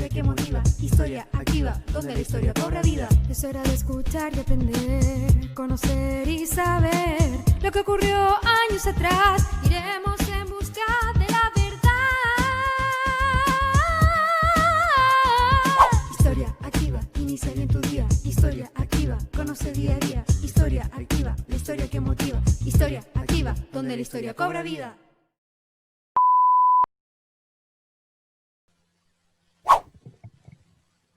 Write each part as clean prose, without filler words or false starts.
que motiva, historia activa, donde la historia cobra vida. Es hora de escuchar y aprender, conocer y saber lo que ocurrió años atrás. Iremos en busca de la verdad. Historia activa, inicia bien tu día. Historia activa, conoce día a día. Historia activa, la historia que motiva. Historia activa, donde la historia cobra vida.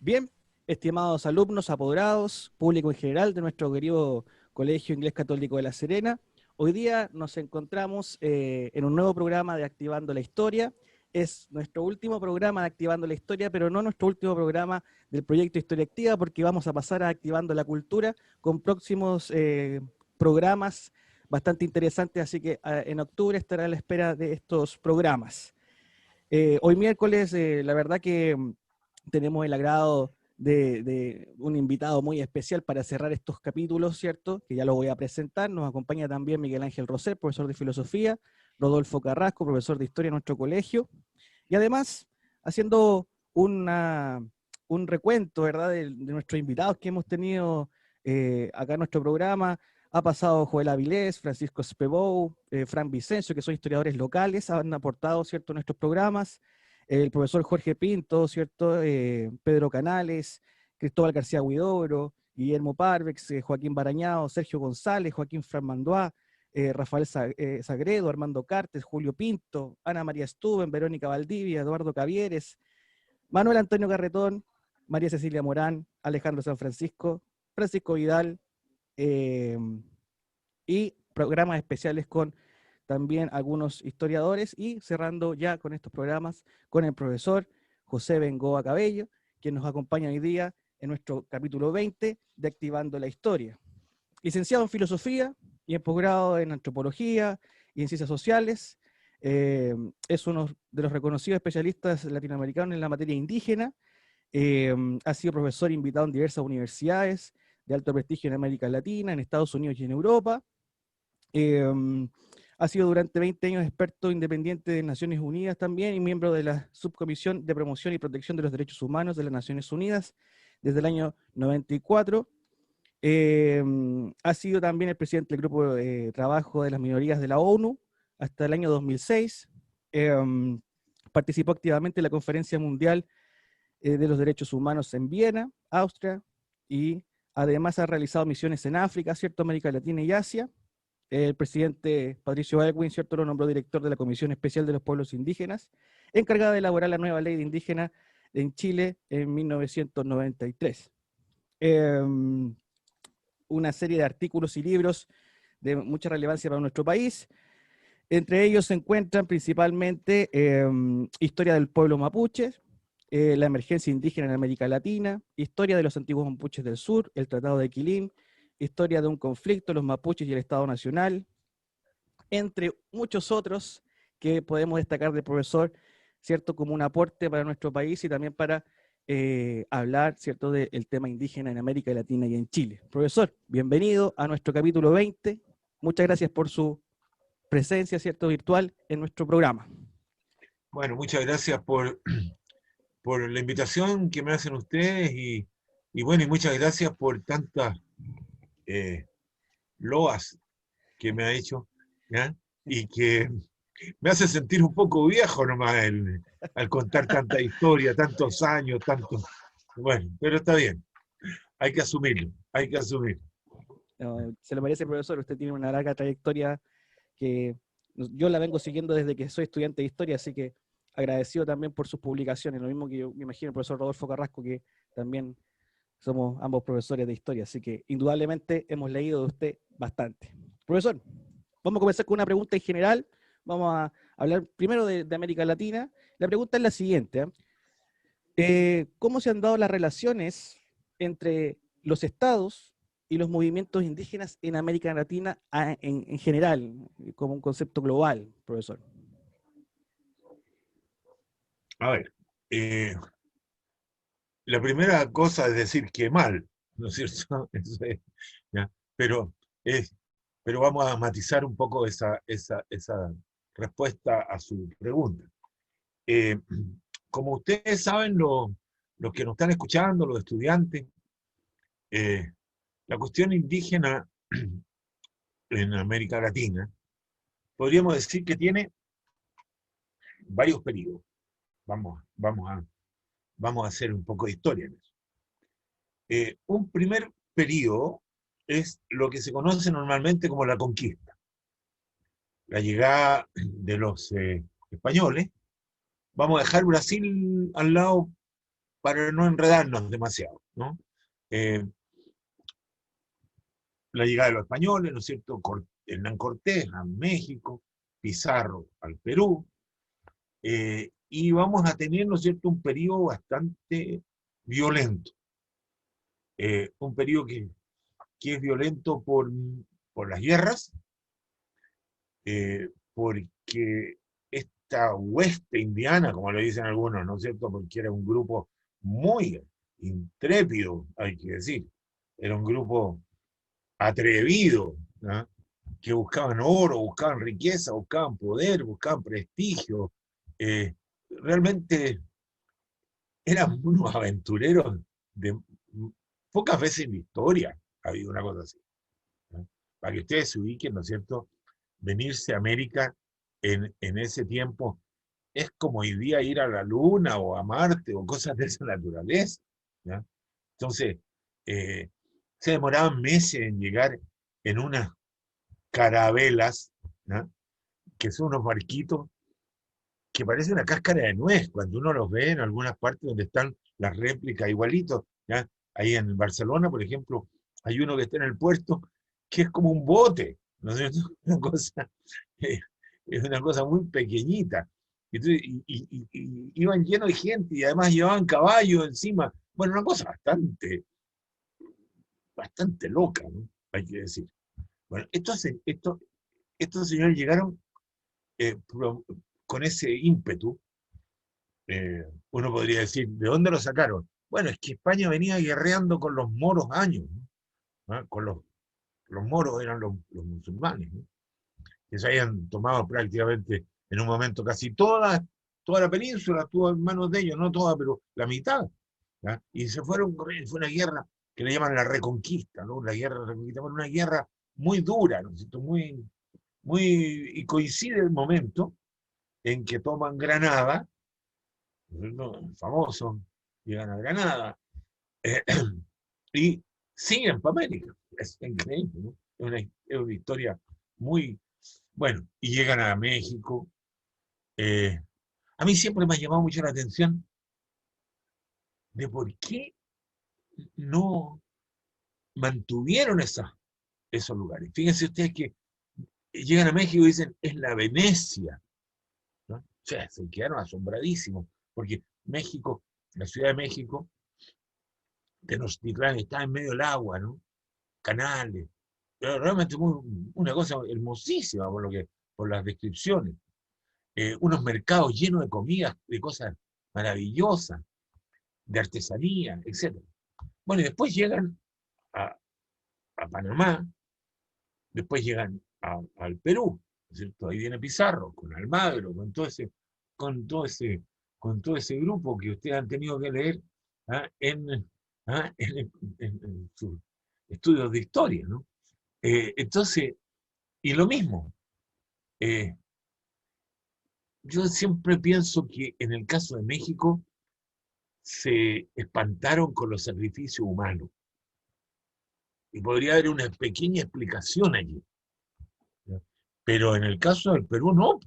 Bien, estimados alumnos, apoderados, público en general de nuestro querido Colegio Inglés Católico de La Serena, hoy día nos encontramos en un nuevo programa de Activando la Historia. Es nuestro último programa de Activando la Historia, pero no nuestro último programa del proyecto Historia Activa, porque vamos a pasar a Activando la Cultura con próximos programas bastante interesantes, así que en octubre estará a la espera de estos programas. Hoy miércoles, la verdad que tenemos el agrado de un invitado muy especial para cerrar estos capítulos, ¿cierto? Que ya lo voy a presentar. Nos acompaña también Miguel Ángel Roser, profesor de Filosofía, Rodolfo Carrasco, profesor de Historia en nuestro colegio, y además haciendo un recuento, ¿verdad?, de nuestros invitados que hemos tenido acá en nuestro programa. Ha pasado Joel Avilés, Francisco Spebou, Fran Vicencio, que son historiadores locales, han aportado, ¿cierto?, nuestros programas. El profesor Jorge Pinto, ¿cierto? Pedro Canales, Cristóbal García Huidobro, Guillermo Parvex, Joaquín Barañao, Sergio González, Joaquín Franmandoá, Rafael Sagredo, Armando Cartes, Julio Pinto, Ana María Stuben, Verónica Valdivia, Eduardo Cavieres, Manuel Antonio Carretón, María Cecilia Morán, Alejandro San Francisco, Francisco Vidal, y programas especiales con también algunos historiadores, y cerrando ya con estos programas con el profesor José Bengoa Cabello, quien nos acompaña hoy día en nuestro capítulo 20 de Activando la Historia. Licenciado en Filosofía y en posgrado en Antropología y en Ciencias Sociales, es uno de los reconocidos especialistas latinoamericanos en la materia indígena, ha sido profesor invitado en diversas universidades de alto prestigio en América Latina, en Estados Unidos y en Europa. Ha sido durante 20 años experto independiente de Naciones Unidas también y miembro de la Subcomisión de Promoción y Protección de los Derechos Humanos de las Naciones Unidas desde el año 94. Ha sido también el presidente del Grupo de Trabajo de las Minorías de la ONU hasta el año 2006. Participó activamente en la Conferencia Mundial de los Derechos Humanos en Viena, Austria, y además ha realizado misiones en África, ¿cierto?, América Latina y Asia. El presidente Patricio Aylwin, ¿cierto?, lo nombró director de la Comisión Especial de los Pueblos Indígenas, encargada de elaborar la nueva ley de indígena en Chile en 1993. Una serie de artículos y libros de mucha relevancia para nuestro país. Entre ellos se encuentran principalmente Historia del pueblo mapuche, la emergencia indígena en América Latina, Historia de los antiguos mapuches del sur, el Tratado de Quilín, Historia de un conflicto, los mapuches y el Estado Nacional, entre muchos otros que podemos destacar del profesor, ¿cierto?, como un aporte para nuestro país y también para hablar, ¿cierto?, del tema indígena en América Latina y en Chile. Profesor, bienvenido a nuestro capítulo 20. Muchas gracias por su presencia, ¿cierto?, virtual en nuestro programa. Bueno, muchas gracias por la invitación que me hacen ustedes y bueno, y muchas gracias por tantas loas que me ha hecho, ¿ya? Y que me hace sentir un poco viejo nomás al contar tanta historia, tantos años, tantos... Bueno, pero está bien, hay que asumirlo, hay que asumirlo. Se lo merece, profesor, usted tiene una larga trayectoria que yo la vengo siguiendo desde que soy estudiante de historia, así que agradecido también por sus publicaciones, lo mismo que yo me imagino el profesor Rodolfo Carrasco, que también somos ambos profesores de historia, así que indudablemente hemos leído de usted bastante. Profesor, vamos a comenzar con una pregunta en general, vamos a hablar primero de América Latina. La pregunta es la siguiente, ¿cómo se han dado las relaciones entre los estados y los movimientos indígenas en América Latina en general, como un concepto global, profesor? A ver, la primera cosa es decir que mal, ¿no es cierto? Eso es, ¿ya? Pero, pero vamos a matizar un poco esa respuesta a su pregunta. Como ustedes saben, los que nos están escuchando, los estudiantes, la cuestión indígena en América Latina, podríamos decir que tiene varios periodos. Vamos a hacer un poco de historia en eso. Un primer periodo es lo que se conoce normalmente como la conquista. La llegada de los españoles. Vamos a dejar Brasil al lado para no enredarnos demasiado, ¿no? La llegada de los españoles, ¿no es cierto? Hernán Cortés a México, Pizarro al Perú, y vamos a tener, ¿no es cierto?, un periodo bastante violento. Un periodo que es violento por las guerras, porque esta hueste indiana, como le dicen algunos, ¿no es cierto?, porque era un grupo muy intrépido, hay que decir. Era un grupo atrevido, ¿no?, que buscaban oro, buscaban riqueza, buscaban poder, buscaban prestigio. Realmente eran unos aventureros de pocas veces en la historia ha habido una cosa así, ¿no? Para que ustedes se ubiquen, ¿no es cierto? Venirse a América en ese tiempo es como hoy día ir a la Luna o a Marte o cosas de esa naturaleza, ¿no? Entonces, se demoraban meses en llegar en unas carabelas, ¿no?, que son unos barquitos que parecen una cáscara de nuez cuando uno los ve en algunas partes donde están las réplicas igualitos, ¿ya? Ahí en Barcelona, por ejemplo, hay uno que está en el puerto que es como un bote, ¿no es cierto? Es una cosa muy pequeñita. Entonces, y iban llenos de gente y además llevaban caballos encima. Bueno, una cosa bastante loca, ¿no?, hay que decir. Bueno, estos señores llegaron con ese ímpetu. Uno podría decir, ¿de dónde lo sacaron? Bueno, es que España venía guerreando con los moros años, ¿no? ¿Ah? Con los moros eran los musulmanes, ¿no?, que se habían tomado prácticamente en un momento casi toda la península, estuvo en manos de ellos, no toda, pero la mitad, ¿ya? Y se fueron corriendo. Fue una guerra que le llaman la Reconquista, ¿no? La guerra de Reconquista, bueno, una guerra muy dura, ¿no es cierto? Y coincide el momento en que toman Granada, ¿no?, el famoso, llegan a Granada, y siguen para América. Es increíble, ¿no? Es una historia muy... Bueno, y llegan a México. A mí siempre me ha llamado mucho la atención de por qué no mantuvieron esos lugares. Fíjense ustedes que llegan a México y dicen, es la Venecia, ¿no? O sea, se quedaron asombradísimos, porque México, la Ciudad de México, Tenochtitlán, está en medio del agua, ¿no? Canales, pero realmente una cosa hermosísima por las descripciones. Unos mercados llenos de comidas, de cosas maravillosas, de artesanía, etc. Bueno, y después llegan a Panamá, después llegan al Perú, ¿no es cierto? Ahí viene Pizarro, con Almagro, con todo ese grupo que ustedes han tenido que leer, ¿ah?, en sus estudios de historia, ¿no? Entonces, y lo mismo, yo siempre pienso que en el caso de México se espantaron con los sacrificios humanos. Y podría haber una pequeña explicación allí, ¿no? Pero en el caso del Perú no.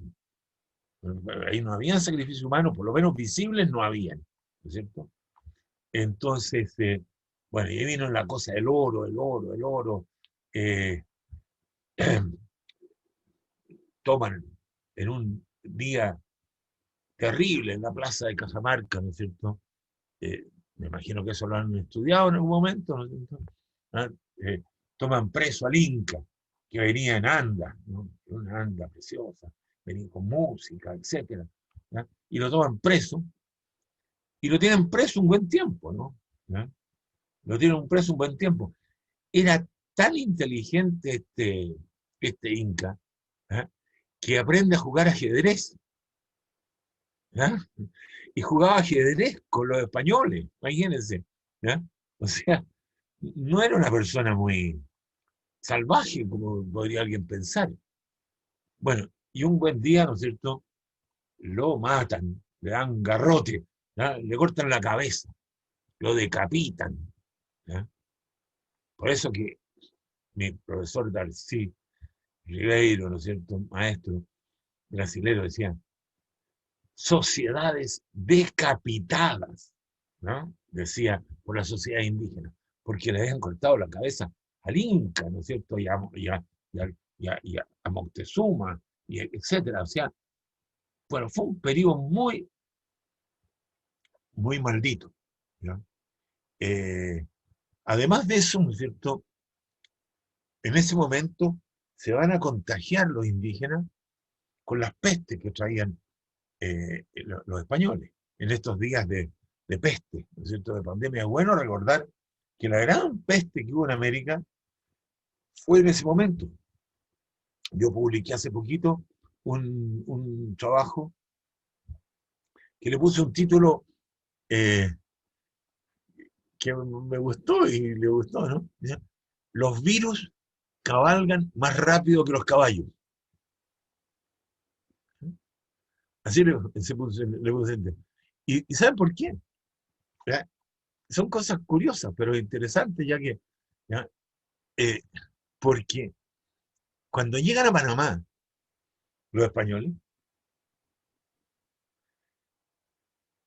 Ahí no habían sacrificios humanos, por lo menos visibles no habían, ¿no es cierto? Entonces, bueno, y ahí vino la cosa del oro. Toman en un día terrible en la plaza de Cajamarca, ¿no es cierto? Me imagino que eso lo han estudiado en algún momento, ¿no es cierto? ¿Ah? Toman preso al Inca, que venía en anda, ¿no? Una anda preciosa, venía con música, etc. ¿Ya? Y lo toman preso, y lo tienen preso un buen tiempo, ¿no? ¿Ya? Lo tienen preso un buen tiempo. Era tan inteligente este Inca, ¿ya?, que aprende a jugar ajedrez, ¿ya?, y jugaba ajedrez con los españoles, imagínense, ¿ya? O sea, no era una persona muy salvaje, como podría alguien pensar. Bueno, y un buen día, ¿no es cierto?, lo matan, le dan garrote, ¿ya? Le cortan la cabeza, lo decapitan, ¿ya? Por eso que mi profesor Darcy Ribeiro, ¿no es cierto?, maestro brasilero, decía, sociedades decapitadas, ¿no? Decía, por la sociedad indígena, porque le habían cortado la cabeza al Inca, ¿no es cierto?, y a Moctezuma, y etcétera. O sea, bueno, fue un periodo muy, muy maldito, ¿ya? Eh, Además de eso, ¿no es cierto?, en ese momento se van a contagiar los indígenas con las pestes que traían los españoles en estos días de peste, ¿no es cierto?, de pandemia. Es bueno recordar que la gran peste que hubo en América fue en ese momento. Yo publiqué hace poquito un trabajo que le puse un título eh, que me gustó y le gustó, ¿no? Los virus cabalgan más rápido que los caballos. Así le puse. ¿Y saben por qué? ¿Ya? Son cosas curiosas, pero interesantes, ya que, ¿ya? Eh, porque cuando llegan a Panamá, los españoles,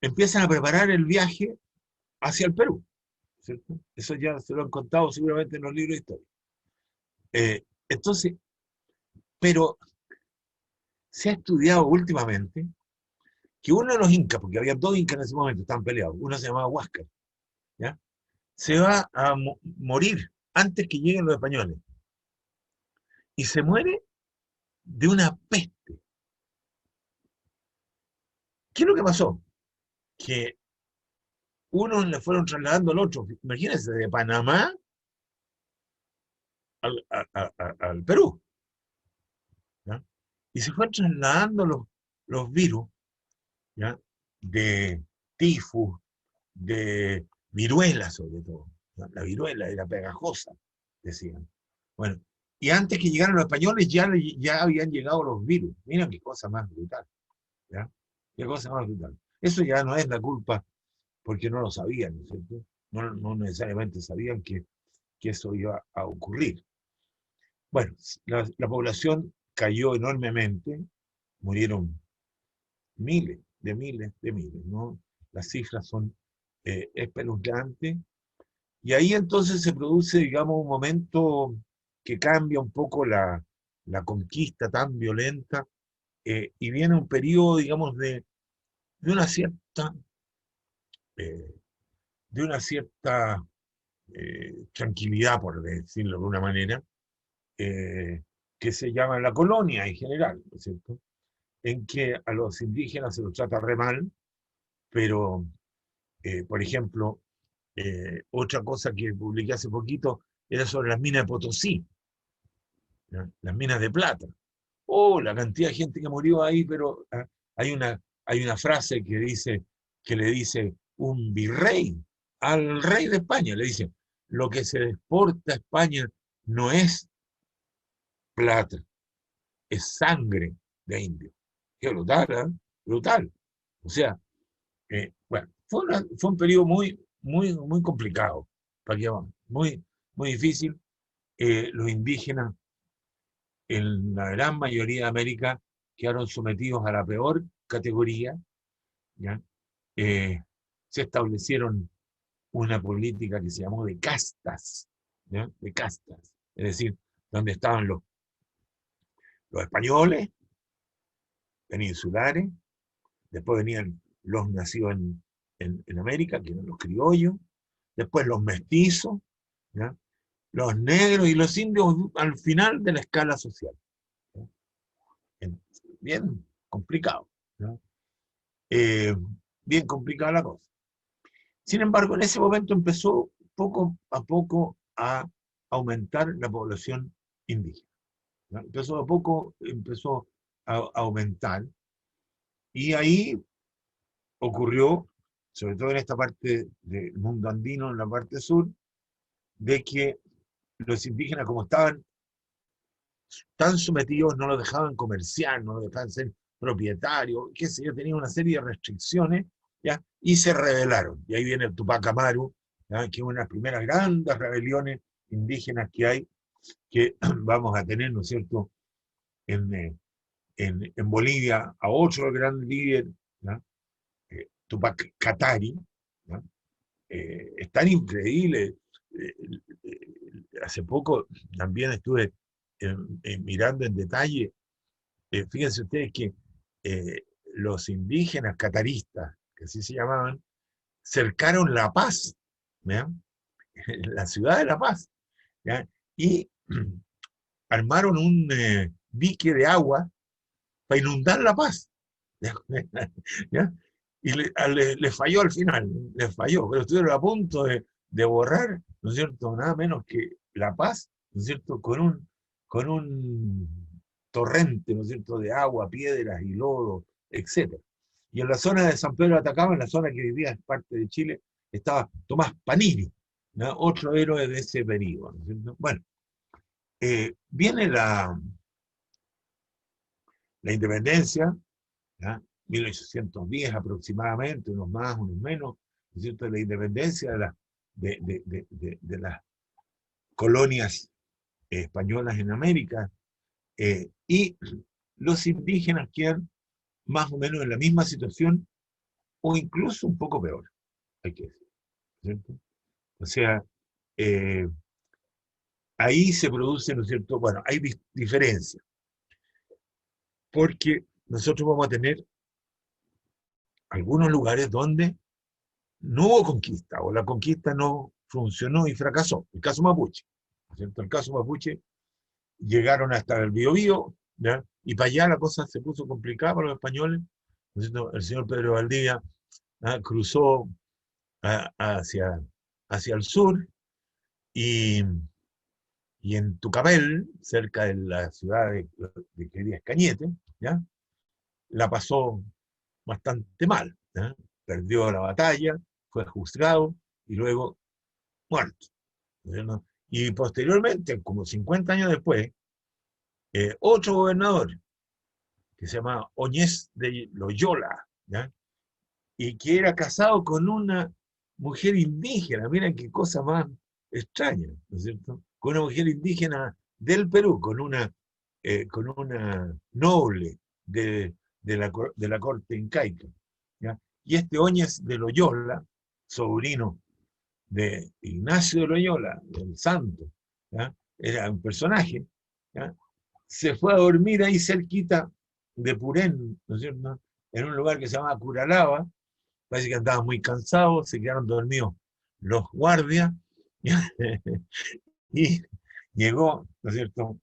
empiezan a preparar el viaje hacia el Perú, ¿cierto? Eso ya se lo han contado seguramente en los libros de historia. Entonces, pero se ha estudiado últimamente que uno de los incas, porque había dos incas en ese momento, estaban peleados, uno se llamaba Huáscar, ¿ya? Se va a morir antes que lleguen los españoles. Y se muere de una peste. ¿Qué es lo que pasó? Que unos le fueron trasladando al otro, imagínense, de Panamá al Perú, ¿ya? Y se fueron trasladando los virus, ¿ya?, de tifus, de viruela sobre todo, ¿no? La viruela era pegajosa, decían. Bueno, y antes que llegaran los españoles ya habían llegado los virus. Mira qué cosa más brutal, ¿ya? Qué cosa más brutal. Eso ya no es la culpa porque no lo sabían, ¿no es cierto? No necesariamente sabían que eso iba a ocurrir. Bueno, la población cayó enormemente, murieron miles, ¿no? Las cifras son espeluznantes. Y ahí entonces se produce, digamos, un momento que cambia un poco la conquista tan violenta, y viene un periodo, digamos, de una cierta, eh, de una cierta tranquilidad, por decirlo de una manera, eh, que se llama la colonia en general, ¿no es cierto?, en que a los indígenas se los trata re mal, pero, por ejemplo, otra cosa que publiqué hace poquito era sobre las minas de Potosí, ¿ya? Las minas de plata. Oh, la cantidad de gente que murió ahí, pero hay una frase que le dice un virrey al rey de España, le dice, lo que se exporta a España no es plata, es sangre de indio. Qué brutal, ¿eh? Brutal. O sea, bueno, fue un periodo muy, muy, muy complicado, para que vamos, muy, muy difícil. Los indígenas, en la gran mayoría de América, quedaron sometidos a la peor categoría, ¿ya? Eh, Se establecieron una política que se llamó de castas, ¿ya? De castas, es decir, donde estaban los españoles, peninsulares, después venían los nacidos en América, que eran los criollos, después los mestizos, ¿ya?, los negros y los indios al final de la escala social, ¿ya? Bien complicado, ¿no? Bien complicada la cosa. Sin embargo, en ese momento empezó poco a poco a aumentar la población indígena, ¿no? Empezó a aumentar, y ahí ocurrió, sobre todo en esta parte del mundo andino, en la parte sur, de que los indígenas, como estaban tan sometidos, no los dejaban comerciar, no los dejaban ser propietarios, qué sé yo, tenían una serie de restricciones, ¿ya? Y se rebelaron. Y ahí viene el Tupac Amaru, ¿ya? Que es una de las primeras grandes rebeliones indígenas que hay, que vamos a tener, ¿no es cierto?, en Bolivia, a otro gran líder, ¿ya? Tupac Katari, ¿ya? Es tan increíble. Hace poco también estuve mirando en detalle, fíjense ustedes que los indígenas cataristas, que así se llamaban, cercaron La Paz, ¿ya? La ciudad de La Paz, ¿ya? Y armaron un dique de agua para inundar La Paz, ¿ya? Y le falló al final, les falló, pero estuvieron a punto de borrar, ¿no es cierto?, nada menos que La Paz, ¿no es cierto?, con un torrente, ¿no es cierto?, de agua, piedras y lodo, etc. Y en la zona de San Pedro de Atacama, en la zona que vivía en parte de Chile, estaba Tomás Panini, ¿no?, otro héroe de ese periodo, ¿no es cierto? Bueno, viene la independencia, ¿ya? 1810 aproximadamente, unos más, unos menos, ¿no es cierto?, de la independencia de las colonias españolas en América, y los indígenas quedan más o menos en la misma situación, o incluso un poco peor, hay que decir, ¿cierto? O sea, ahí se produce, ¿no es cierto?, bueno, hay diferencias, porque nosotros vamos a tener algunos lugares donde no hubo conquista, o la conquista no funcionó y fracasó. El caso Mapuche, ¿no es cierto? El caso Mapuche, llegaron hasta el Biobío, ¿ya? Y para allá la cosa se puso complicada para los españoles, ¿no es cierto? El señor Pedro Valdivia, ¿ah?, cruzó hacia el sur, y en Tucapel, cerca de la ciudad de que hoy es Cañete, ¿ya?, la pasó bastante mal, ¿ya? Perdió la batalla, fue juzgado y luego muerto, ¿no? Y posteriormente, como 50 años después, otro gobernador que se llama Oñez de Loyola, ¿ya?, y que era casado con una mujer indígena, miren qué cosa más extraña, ¿no es cierto?, con una mujer indígena del Perú, con una noble de la corte incaica, ¿ya? Y este Oñez de Loyola, sobrino de Ignacio de Loyola, del santo, ¿ya?, era un personaje, ¿ya?, se fue a dormir ahí cerquita de Purén, ¿no es cierto?, en un lugar que se llama Curalaba. Parece que andaban muy cansados, se quedaron dormidos los guardias, y llegó, ¿no es cierto?,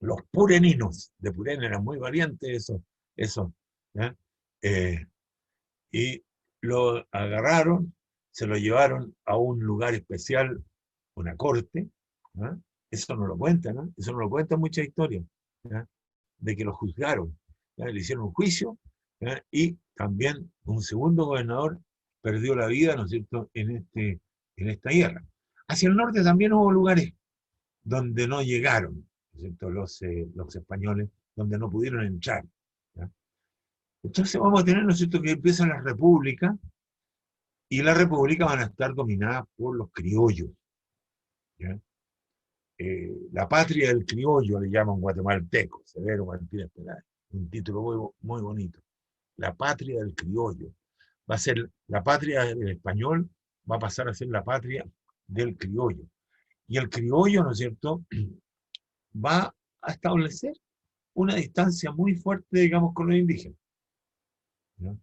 los pureninos de Purén, eran muy valientes eso, ¿ya? Y lo agarraron, se lo llevaron a un lugar especial, una corte, ¿ya? Eso no lo cuentan, ¿no? Eso no lo cuentan muchas historias, ¿ya?, de que lo juzgaron, ¿ya?, le hicieron un juicio, ¿ya?, y también un segundo gobernador perdió la vida, ¿no es cierto?, en esta guerra. Hacia el norte también hubo lugares donde no llegaron, ¿no es cierto?, los españoles, donde no pudieron entrar, ¿ya? Entonces vamos a tener, ¿no es cierto?, que empiezan las repúblicas, y las repúblicas van a estar dominadas por los criollos, ¿ya? La patria del criollo le llaman guatemalteco, Severo Martínez Peláez, un título muy, muy bonito. La patria del criollo. Va a ser la patria del español, va a pasar a ser la patria del criollo. Y el criollo, ¿no es cierto?, va a establecer una distancia muy fuerte, digamos, con los indígenas, ¿no?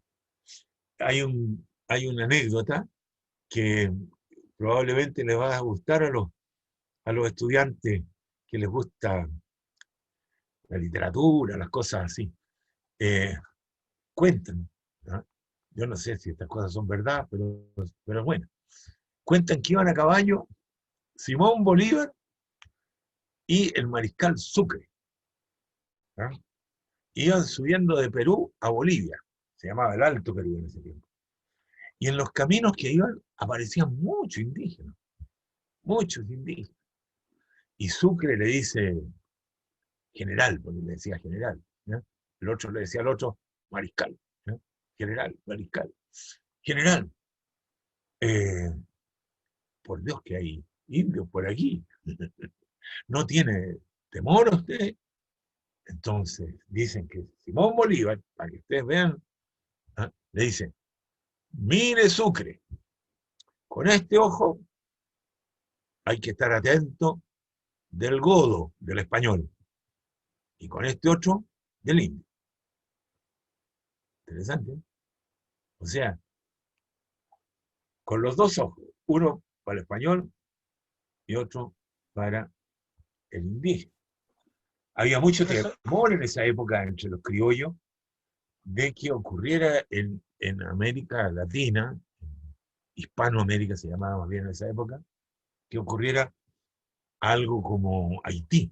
Hay una anécdota que probablemente les va a gustar a los estudiantes que les gusta la literatura, las cosas así. Cuentan, ¿no? Yo no sé si estas cosas son verdad, pero bueno. Cuentan que iban a caballo Simón Bolívar y el mariscal Sucre, ¿no? Iban subiendo de Perú a Bolivia, se llamaba el Alto Perú en ese tiempo. Y en los caminos que iban aparecían muchos indígenas. Y Sucre le dice general, porque le decía general. ¿Ya? El otro le decía al otro mariscal. ¿Ya? General, mariscal. General, eh, por Dios que hay indios por aquí. ¿No tiene temor usted? Entonces dicen que Simón Bolívar, para que ustedes vean, ¿ah? Le dice, mire Sucre, con este ojo hay que estar atento del godo, del español, y con este otro, del indio. Interesante, ¿eh? O sea, con los dos ojos, uno para el español y otro para el indígena. Había mucho temor en esa época entre los criollos de que ocurriera en América Latina, Hispanoamérica se llamaba más bien en esa época, que ocurriera algo como Haití,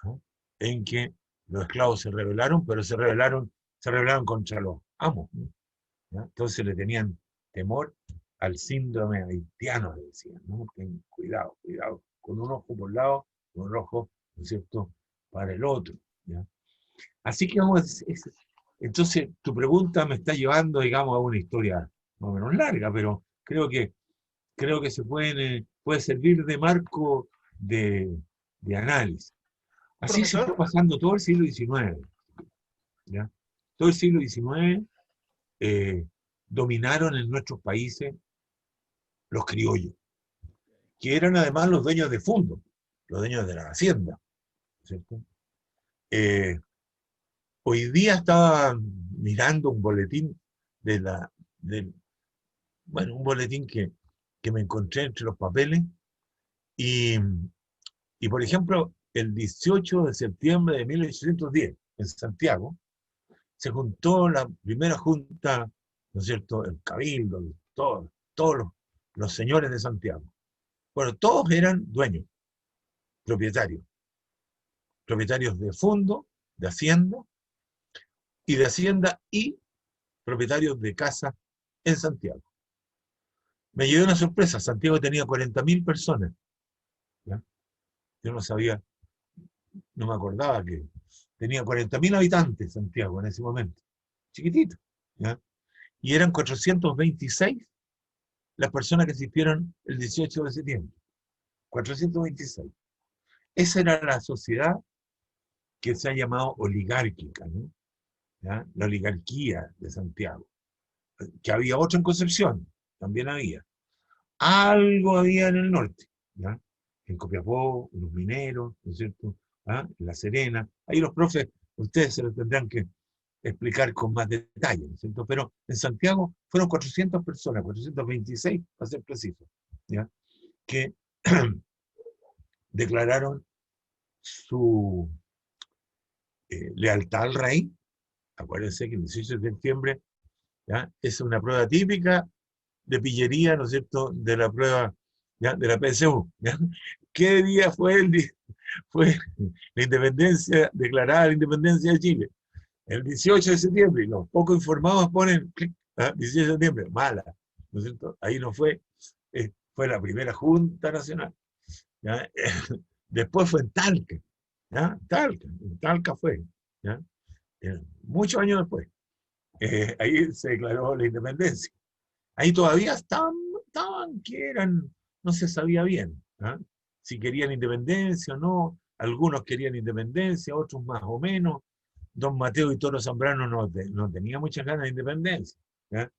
¿no? En que los esclavos se rebelaron, pero se rebelaron contra los amos, ¿no? Entonces le tenían temor al síndrome haitiano, le decían, ¿no? Cuidado, con un ojo por un lado, con un ojo, ¿no es cierto?, para el otro, ¿ya? Así que entonces tu pregunta me está llevando, digamos, a una historia más o menos larga, pero creo que se puede servir de marco de análisis. Así se fue pasando todo el siglo XIX, ¿ya? Todo el siglo XIX dominaron en nuestros países los criollos, que eran además los dueños de fondo, los dueños de la hacienda, ¿cierto? Hoy día estaba mirando un boletín un boletín que me encontré entre los papeles, y por ejemplo, el 18 de septiembre de 1810, en Santiago, se juntó la primera junta, ¿no es cierto?, el cabildo, todos los señores de Santiago. Bueno, todos eran dueños, propietarios de fondo, de hacienda y propietarios de casa en Santiago. Me llevé una sorpresa, Santiago tenía 40.000 personas, ¿ya? Yo no sabía, no me acordaba que tenía 40.000 habitantes Santiago en ese momento, chiquitito, ¿ya? Y eran 426 las personas que asistieron el 18 de septiembre, 426. Esa era la sociedad que se ha llamado oligárquica, ¿no? ¿Ya? La oligarquía de Santiago. Que había otra en Concepción, también había. Algo había en el norte, ¿ya? En Copiapó, unos mineros, ¿no es cierto? ¿Ah? En La Serena. Ahí los profes, ustedes se lo tendrán que explicar con más detalle, ¿no es cierto? Pero en Santiago fueron 400 personas, 426 para ser preciso, ¿ya? Que declararon su lealtad al rey. Acuérdense que el 18 de septiembre, ¿ya?, es una prueba típica de pillería, ¿no es cierto?, de la prueba, ¿ya?, de la PSU, ¿ya? ¿Qué día fue fue la independencia, declarada la independencia de Chile? El 18 de septiembre, y los poco informados ponen, ¿ah?, 18 de septiembre, mala, ¿no es cierto? Ahí no fue, fue la primera Junta Nacional, ¿ya? Después fue en Talca, ¿ya? En Talca fue, ¿ya? Muchos años después, ahí se declaró la independencia. Ahí todavía estaban que no se sabía bien, ¿eh?, si querían independencia o no. Algunos querían independencia, otros más o menos. Don Mateo y Toro Zambrano no tenía muchas ganas de independencia, ¿eh?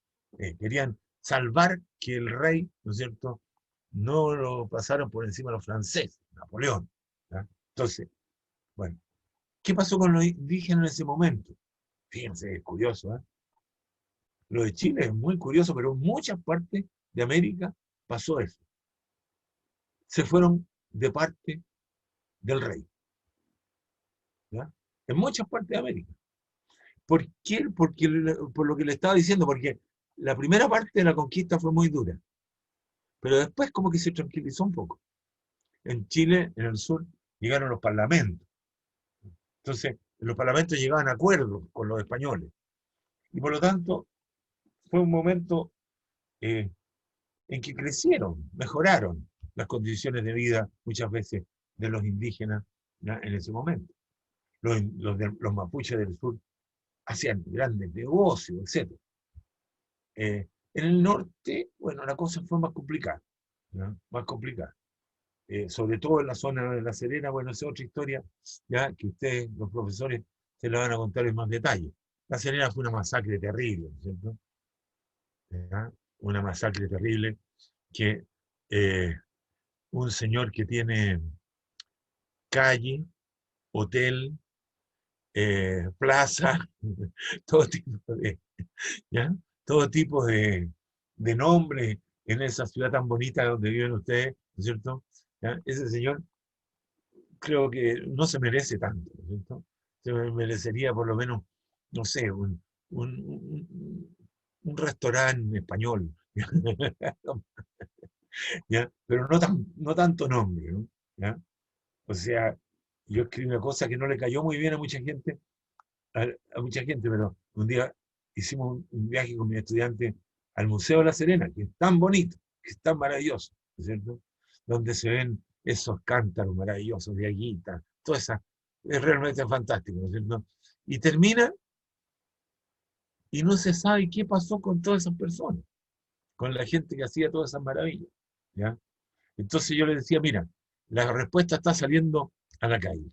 Querían salvar que el rey, ¿no es cierto?, no lo pasaron por encima de los franceses, Napoleón, ¿eh? Entonces, bueno, ¿qué pasó con los indígenas en ese momento? Fíjense, es curioso, ¿eh? Lo de Chile es muy curioso, pero en muchas partes de América pasó eso. Se fueron de parte del rey, ¿ya? En muchas partes de América. ¿Por qué? Por lo que le estaba diciendo, porque la primera parte de la conquista fue muy dura, pero después como que se tranquilizó un poco. En Chile, en el sur, llegaron los parlamentos. Entonces, en los parlamentos llegaban a acuerdos con los españoles. Y por lo tanto, fue un momento en que crecieron, mejoraron las condiciones de vida muchas veces de los indígenas, ¿ya?, en ese momento. Los mapuches del sur hacían grandes negocios, etc. En el norte, bueno, la cosa fue más complicada, ¿ya?, más complicada. Sobre todo en la zona de La Serena, bueno, esa es otra historia, ya que ustedes, los profesores, se la van a contar en más detalle. La Serena fue una masacre terrible, ¿no es cierto? ¿Ya? Una masacre terrible que un señor que tiene calle, hotel, plaza, todo tipo de, ¿ya?, todo tipo de nombres en esa ciudad tan bonita donde viven ustedes, ¿no es cierto? ¿Ya? Ese señor creo que no se merece tanto, ¿no es cierto? Se merecería por lo menos, no sé, un, un restaurante español, ¿ya? Pero no tanto nombre, ¿no? ¿Ya? O sea, yo escribí una cosa que no le cayó muy bien a mucha gente, a mucha gente, pero un día hicimos un viaje con mi estudiante al Museo de La Serena, que es tan bonito, que es tan maravilloso, ¿no es cierto? Donde se ven esos cántaros maravillosos de aguita, toda esa, es realmente fantástico, ¿no es cierto? Y termina y no se sabe qué pasó con todas esas personas, con la gente que hacía todas esas maravillas, ¿ya? Entonces yo le decía, mira, la respuesta está saliendo a la calle,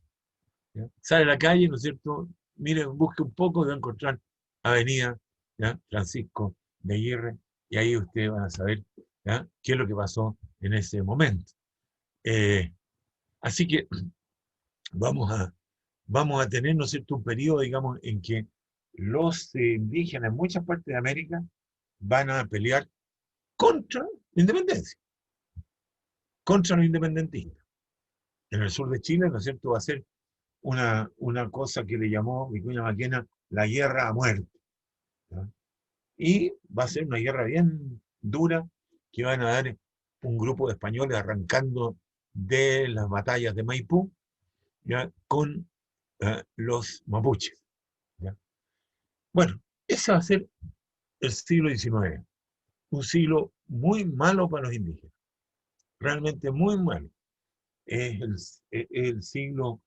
¿ya? Sale a la calle, ¿no es cierto? Mire, busque un poco, va a encontrar Avenida, ¿ya?, Francisco de Aguirre, y ahí ustedes van a saber, ¿ya?, qué es lo que pasó en ese momento. Así que vamos a, vamos a tener, ¿no es cierto?, un periodo, digamos, en que los indígenas en muchas partes de América van a pelear contra la independencia, contra los independentistas. En el sur de Chile, ¿no es cierto?, va a ser una cosa que le llamó Vicuña Maquena la guerra a muerte, ¿ya? Y va a ser una guerra bien dura que van a dar un grupo de españoles arrancando de las batallas de Maipú, ¿ya?, con los mapuches, ¿ya? Bueno, ese va a ser el siglo XIX, un siglo muy malo para los indígenas, realmente muy malo. Es el siglo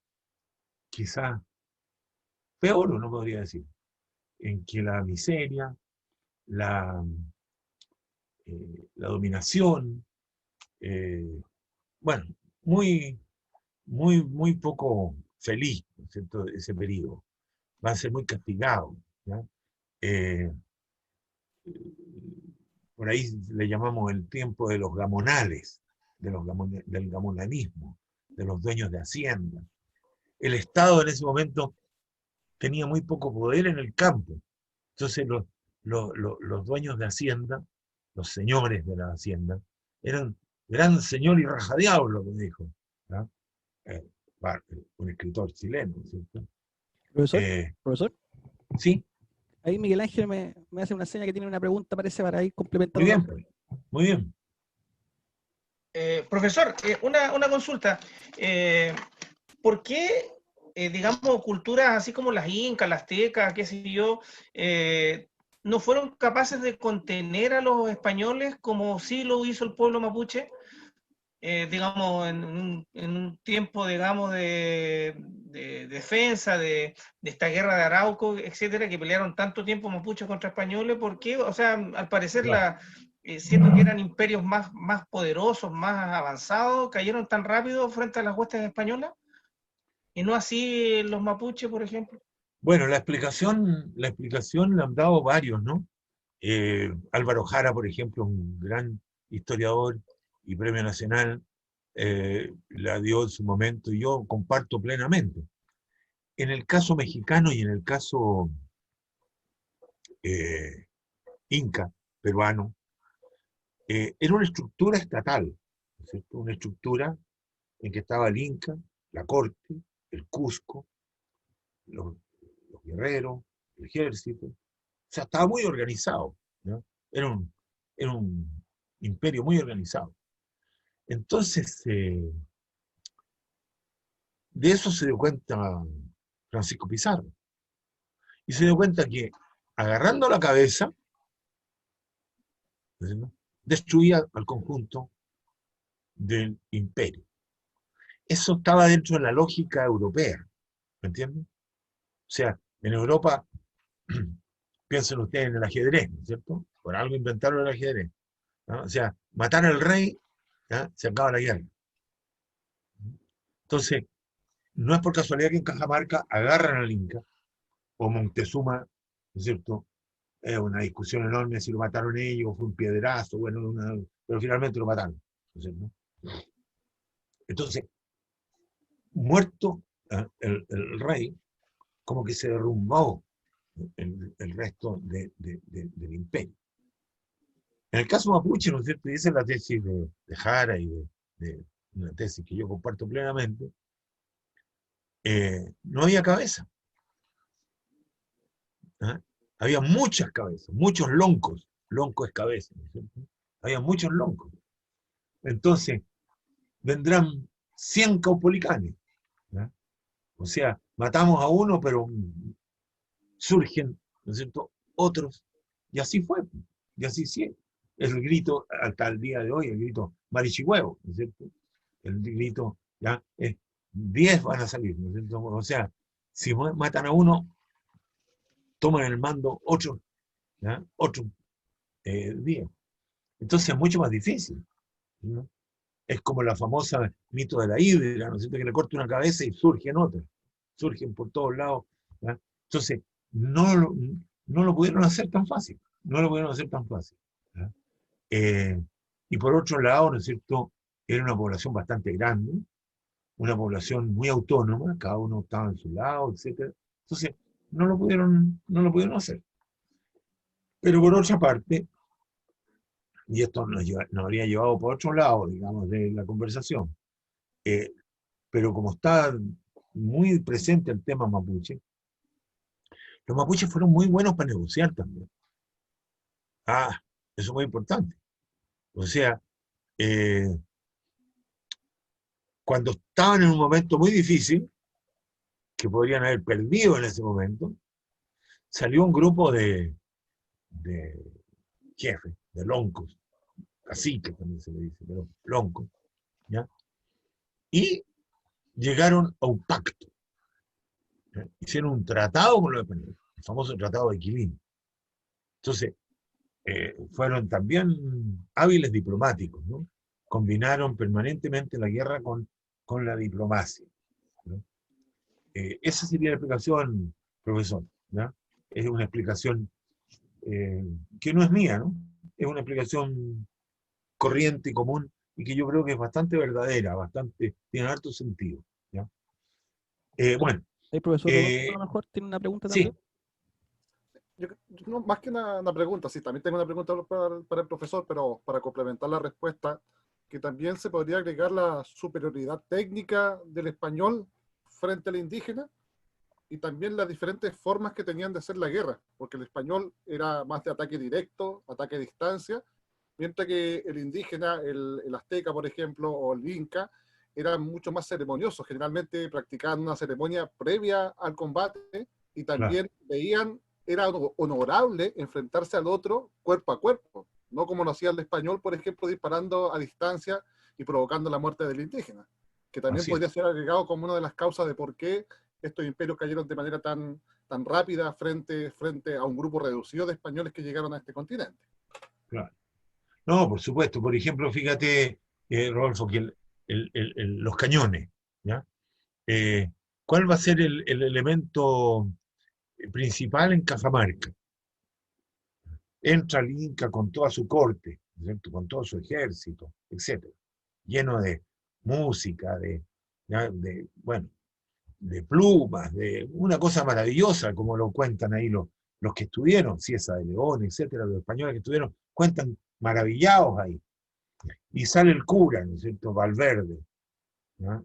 quizás peor, no podría decir, en que la miseria, la, la dominación, bueno, muy, muy poco feliz, ¿no es cierto?, ese periodo. Va a ser muy castigado, ¿ya? Eh, por ahí le llamamos el tiempo de los gamonales, del gamonanismo, de los dueños de hacienda. El Estado en ese momento tenía muy poco poder en el campo. Entonces los dueños de hacienda, los señores de la hacienda, eran gran señor y rajadiablo, como dijo, ¿no? Eh, un escritor chileno, ¿cierto? Profesor, Eh, profesor, sí, ahí Miguel Ángel me hace una seña que tiene una pregunta, parece, para ir muy complementando. bien, pues, muy bien. Profesor, una consulta. ¿Por qué, digamos, culturas así como las incas, las aztecas, qué sé yo, no fueron capaces de contener a los españoles como sí lo hizo el pueblo mapuche? Digamos, en un tiempo, digamos, de defensa de esta guerra de Arauco, etcétera, que pelearon tanto tiempo mapuches contra españoles, ¿por qué? O sea, al parecer, Claro. siendo que eran imperios más poderosos, más avanzados, cayeron tan rápido frente a las huestes españolas, y no así los mapuches, por ejemplo. Bueno, la explicación la han dado varios, ¿no? Álvaro Jara, por ejemplo, un gran historiador y premio nacional, la dio en su momento y yo comparto plenamente. En el caso mexicano y en el caso eh, inca, peruano, era una estructura estatal, ¿no es cierto?, una estructura en que estaba el Inca, la corte, el Cusco, los, los guerreros, el ejército. O sea, estaba muy organizado, ¿no? Era era un imperio muy organizado. Entonces, de eso se dio cuenta Francisco Pizarro. Y se dio cuenta que agarrando la cabeza, ¿no?, destruía al conjunto del imperio. Eso estaba dentro de la lógica europea, ¿me entienden? O sea, en Europa, piensen ustedes en el ajedrez, ¿no es cierto? Por algo inventaron el ajedrez, ¿no? O sea, matar al rey, ¿ya?, se acaba la guerra. Entonces, no es por casualidad que en Cajamarca agarran al Inca, o Montezuma, ¿no es cierto? Es una discusión enorme si lo mataron ellos, o fue un piedrazo, bueno, pero finalmente lo mataron, ¿no es cierto? Entonces, muerto el rey, como que se derrumbó el resto del imperio. En el caso mapuche, ¿no es cierto?, y esa es la tesis de Jara y de una tesis que yo comparto plenamente, no había cabeza. ¿Ah? Había muchas cabezas, muchos loncos. Lonco es cabeza, ¿no es cierto? Había muchos loncos. Entonces, vendrán 100 caupolicanes, ¿ah? O sea, matamos a uno, pero surgen, ¿no es cierto?, otros. Y así fue. Y así sí. Es el grito, hasta el día de hoy, el grito marichihuevo, ¿no es cierto? El grito, ya, 10 van a salir, ¿no es cierto? O sea, si matan a uno, toman el mando otro, ¿ya?, otro día. Entonces es mucho más difícil, ¿no? Es como la famosa mito de la hidra, ¿no es cierto?, que le corta una cabeza y surgen otras. Surgen por todos lados, ¿ya? Entonces, no lo pudieron hacer tan fácil. No lo pudieron hacer tan fácil, ¿ya? Y por otro lado, ¿no es cierto?, era una población bastante grande, una población muy autónoma, cada uno estaba en su lado, etc. Entonces, no lo pudieron hacer. Pero por otra parte, y esto nos habría llevado por otro lado, digamos, de la conversación, pero como está muy presente el tema mapuche, los mapuches fueron muy buenos para negociar también. Eso es muy importante. O sea, cuando estaban en un momento muy difícil, que podrían haber perdido en ese momento, salió un grupo de jefes, de loncos, caciques también se le dice, pero loncos, ¿ya? Y llegaron a un pacto, ¿ya? Hicieron un tratado con los españoles, el famoso Tratado de Quilín. Entonces, fueron también hábiles diplomáticos, ¿no? Combinaron permanentemente la guerra con la diplomacia, ¿no? Esa sería la explicación, profesor, ¿ya? Es una explicación que no es mía, ¿no? Es una explicación corriente y común, y que yo creo que es bastante verdadera, tiene harto sentido, ¿ya? Bueno. ¿El profesor Rodolfo, a lo mejor tiene una pregunta sí. también? No, más que una pregunta, sí, también tengo una pregunta para el profesor, pero para complementar la respuesta, que también se podría agregar la superioridad técnica del español frente al indígena, y también las diferentes formas que tenían de hacer la guerra, porque el español era más de ataque directo, ataque a distancia, mientras que el indígena, el azteca, por ejemplo, o el inca, eran mucho más ceremoniosos, generalmente practicaban una ceremonia previa al combate, y también era honorable enfrentarse al otro cuerpo a cuerpo, no como lo hacía el español, por ejemplo, disparando a distancia y provocando la muerte del indígena, que también podría ser agregado como una de las causas de por qué estos imperios cayeron de manera tan rápida frente a un grupo reducido de españoles que llegaron a este continente. Claro. No, por supuesto. Por ejemplo, fíjate, Rodolfo, que los cañones, ¿ya? ¿Cuál va a ser el elemento principal en Cajamarca? Entra el Inca con toda su corte, ¿cierto?, con todo su ejército, etc., lleno de música, de plumas, de una cosa maravillosa, como lo cuentan ahí los que estuvieron, Cieza de León, etcétera, los españoles que estuvieron, cuentan maravillados ahí. Y sale el cura, ¿no es cierto?, Valverde, ¿no?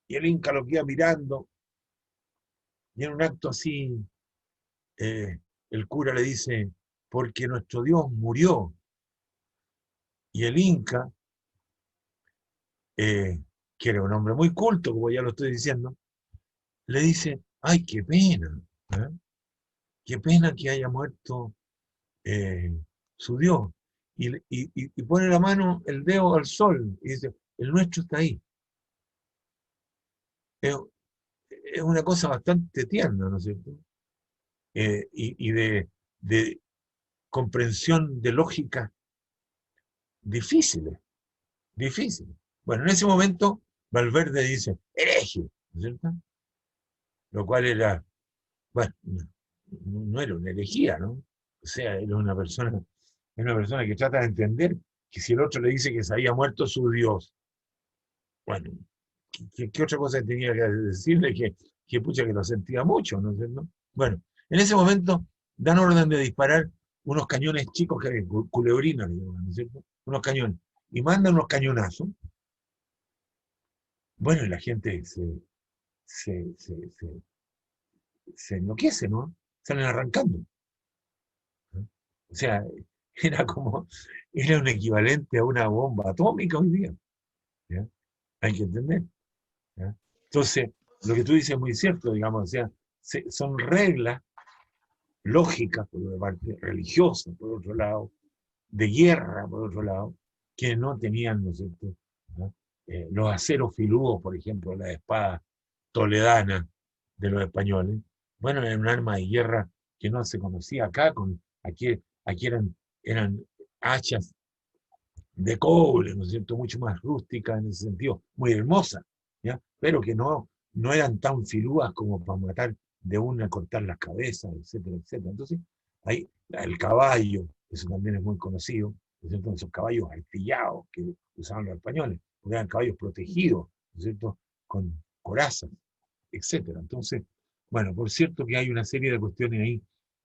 Y el Inca lo queda mirando, y en un acto así, el cura le dice: porque nuestro Dios murió. Y el Inca, que era un hombre muy culto, como ya lo estoy diciendo, le dice: ay, qué pena, ¿eh? qué pena que haya muerto su Dios. Y pone la mano, el dedo al sol, y dice, el nuestro está ahí. Es una cosa bastante tierna, ¿no es cierto? Y de comprensión de lógica difíciles, difíciles. Bueno, en ese momento Valverde dice, hereje, ¿no es cierto? Lo cual era, bueno, no era una herejía, ¿no? O sea, era una persona que trata de entender que si el otro le dice que se había muerto su Dios, bueno, ¿qué otra cosa tenía que decirle? Que pucha, que lo sentía mucho, ¿no es cierto? Bueno, en ese momento dan orden de disparar unos cañones chicos, culebrinas, ¿no es cierto? Unos cañones. Y mandan unos cañonazos. Bueno, y la gente se enloquece, ¿no? Salen arrancando, ¿no? O sea, era un equivalente a una bomba atómica hoy día, ¿ya? Hay que entender, ¿ya? Entonces, lo que tú dices es muy cierto, digamos, o sea, son reglas lógicas, por una parte, religiosas, por otro lado, de guerra, por otro lado, que no tenían, ¿no es cierto?, ¿no? Los aceros filudos, por ejemplo, la espada toledana de los españoles, bueno, era un arma de guerra que no se conocía acá, aquí eran hachas de cobre, ¿no es cierto?, mucho más rústicas en ese sentido, muy hermosas, ¿ya? Pero que no eran tan filudas como para matar de una, cortar las cabezas, etcétera, etcétera. Entonces, ahí el caballo, eso también es muy conocido, ¿no es cierto?, esos caballos artillados que usaban los españoles, porque eran caballos protegidos, ¿no es cierto?, con corazas, etcétera. Entonces, bueno, por cierto que hay una serie de cuestiones ahí,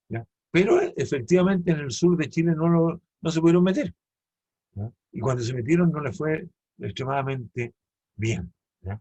¿ya? Pero efectivamente en el sur de Chile no se pudieron meter, ¿ya? Y cuando se metieron no les fue extremadamente bien, ¿ya?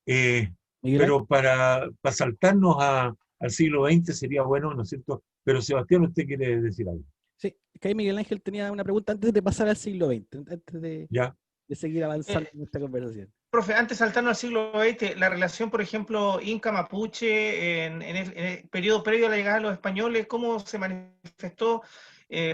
Miguel Ángel, Pero para saltarnos al siglo XX sería bueno, ¿no es cierto? Pero Sebastián, usted quiere decir algo, sí, que ahí Miguel Ángel tenía una pregunta antes de pasar al siglo XX, antes ¿ya? de seguir avanzando Eh, en esta conversación. Profe, antes saltando al siglo XX, la relación, por ejemplo, Inca-Mapuche en el periodo previo a la llegada de los españoles, ¿cómo se manifestó?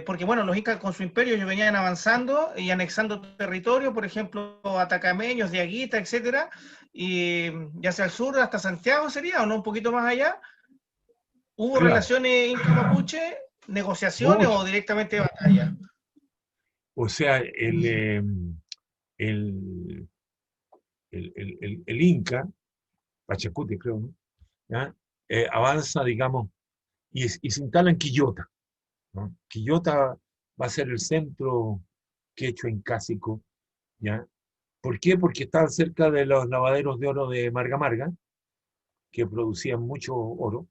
Porque, bueno, los incas con su imperio ellos venían avanzando y anexando territorio, por ejemplo, atacameños, diaguita, etcétera, y ya sea al sur hasta Santiago sería, o no, un poquito más allá. ¿Hubo Claro, relaciones Inca-Mapuche, negociaciones o mucho. directamente batalla? O sea, el, el Inca, Pachacuti creo, ¿no? ¿Ya? Avanza, digamos, y se instala en Quillota, ¿no? Quillota va a ser el centro quechua incásico, ¿ya? ¿Por qué? Porque está cerca de los lavaderos de oro de Marga Marga, que producían mucho oro,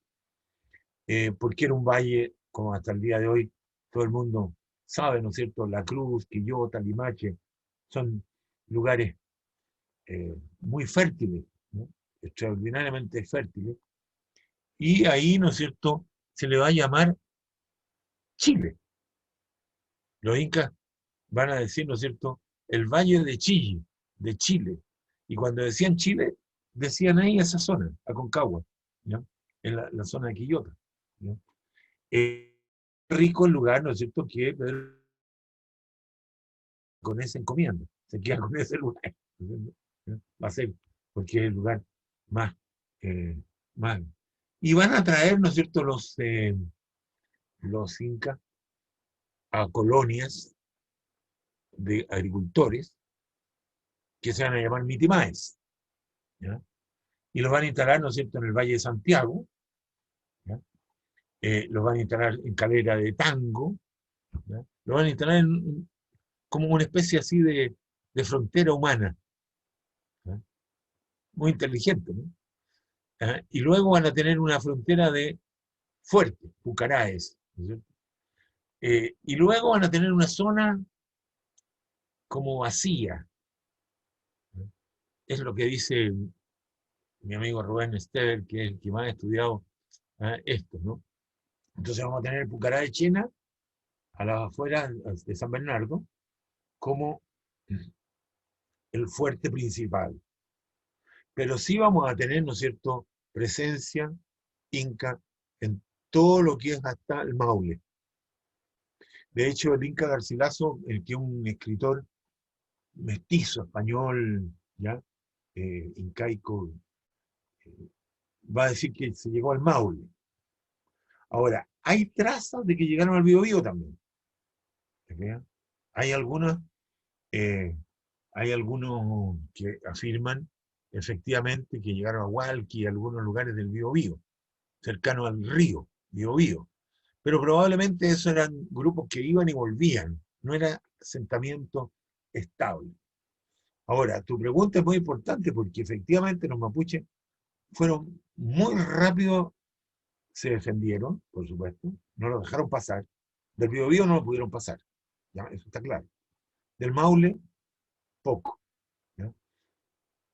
porque era un valle, como hasta el día de hoy todo el mundo sabe, ¿no es cierto? La Cruz, Quillota, Limache, son lugares muy fértiles, ¿no? Extraordinariamente fértiles, y ahí, ¿no es cierto?, se le va a llamar Chile. Los incas van a decir, ¿no es cierto?, el Valle de Chille, de Chile. Y cuando decían Chile, decían ahí esa zona, Aconcagua, ¿ya? En la zona de Quillota, ¿ya? Rico el lugar, ¿no es cierto?, que con esa encomienda, se queda con ese lugar, ¿no? ¿Ya? Va a ser, porque es el lugar más, eh, más. Y van a traer, ¿no es cierto?, los incas a colonias de agricultores que se van a llamar mitimaes, ¿ya? Y los van a instalar, ¿no es cierto?, en el Valle de Santiago, ¿ya? Los van a instalar en Calera de Tango, ¿ya? Los van a instalar como una especie así de frontera humana, ¿ya? Muy inteligente, ¿no? ¿Ya? Y luego van a tener una frontera de fuerte, Pucaraes, ¿no es cierto? Y luego van a tener una zona como vacía, ¿no? Es lo que dice mi amigo Rubén Estever, que es el que más ha estudiado esto, ¿no? Entonces vamos a tener Pucará de Chena, a las afueras de San Bernardo, como el fuerte principal. Pero sí vamos a tener, ¿no es cierto?, presencia inca en todo lo que es hasta el Maule. De hecho, el Inca Garcilaso, el que es un escritor mestizo español, ¿ya? Incaico, va a decir que se llegó al Maule. Ahora, hay trazas de que llegaron al Biobío también. ¿Se fijan? Hay algunas, hay algunos que afirman efectivamente que llegaron a Hualqui y a algunos lugares del Biobío, cercano al río Biobío. Pero probablemente esos eran grupos que iban y volvían, no era asentamiento estable. Ahora, tu pregunta es muy importante porque efectivamente los mapuches fueron muy rápidos, se defendieron, por supuesto, no lo dejaron pasar. Del Biobío no lo pudieron pasar, ¿ya? Eso está claro. Del Maule, poco, ¿ya?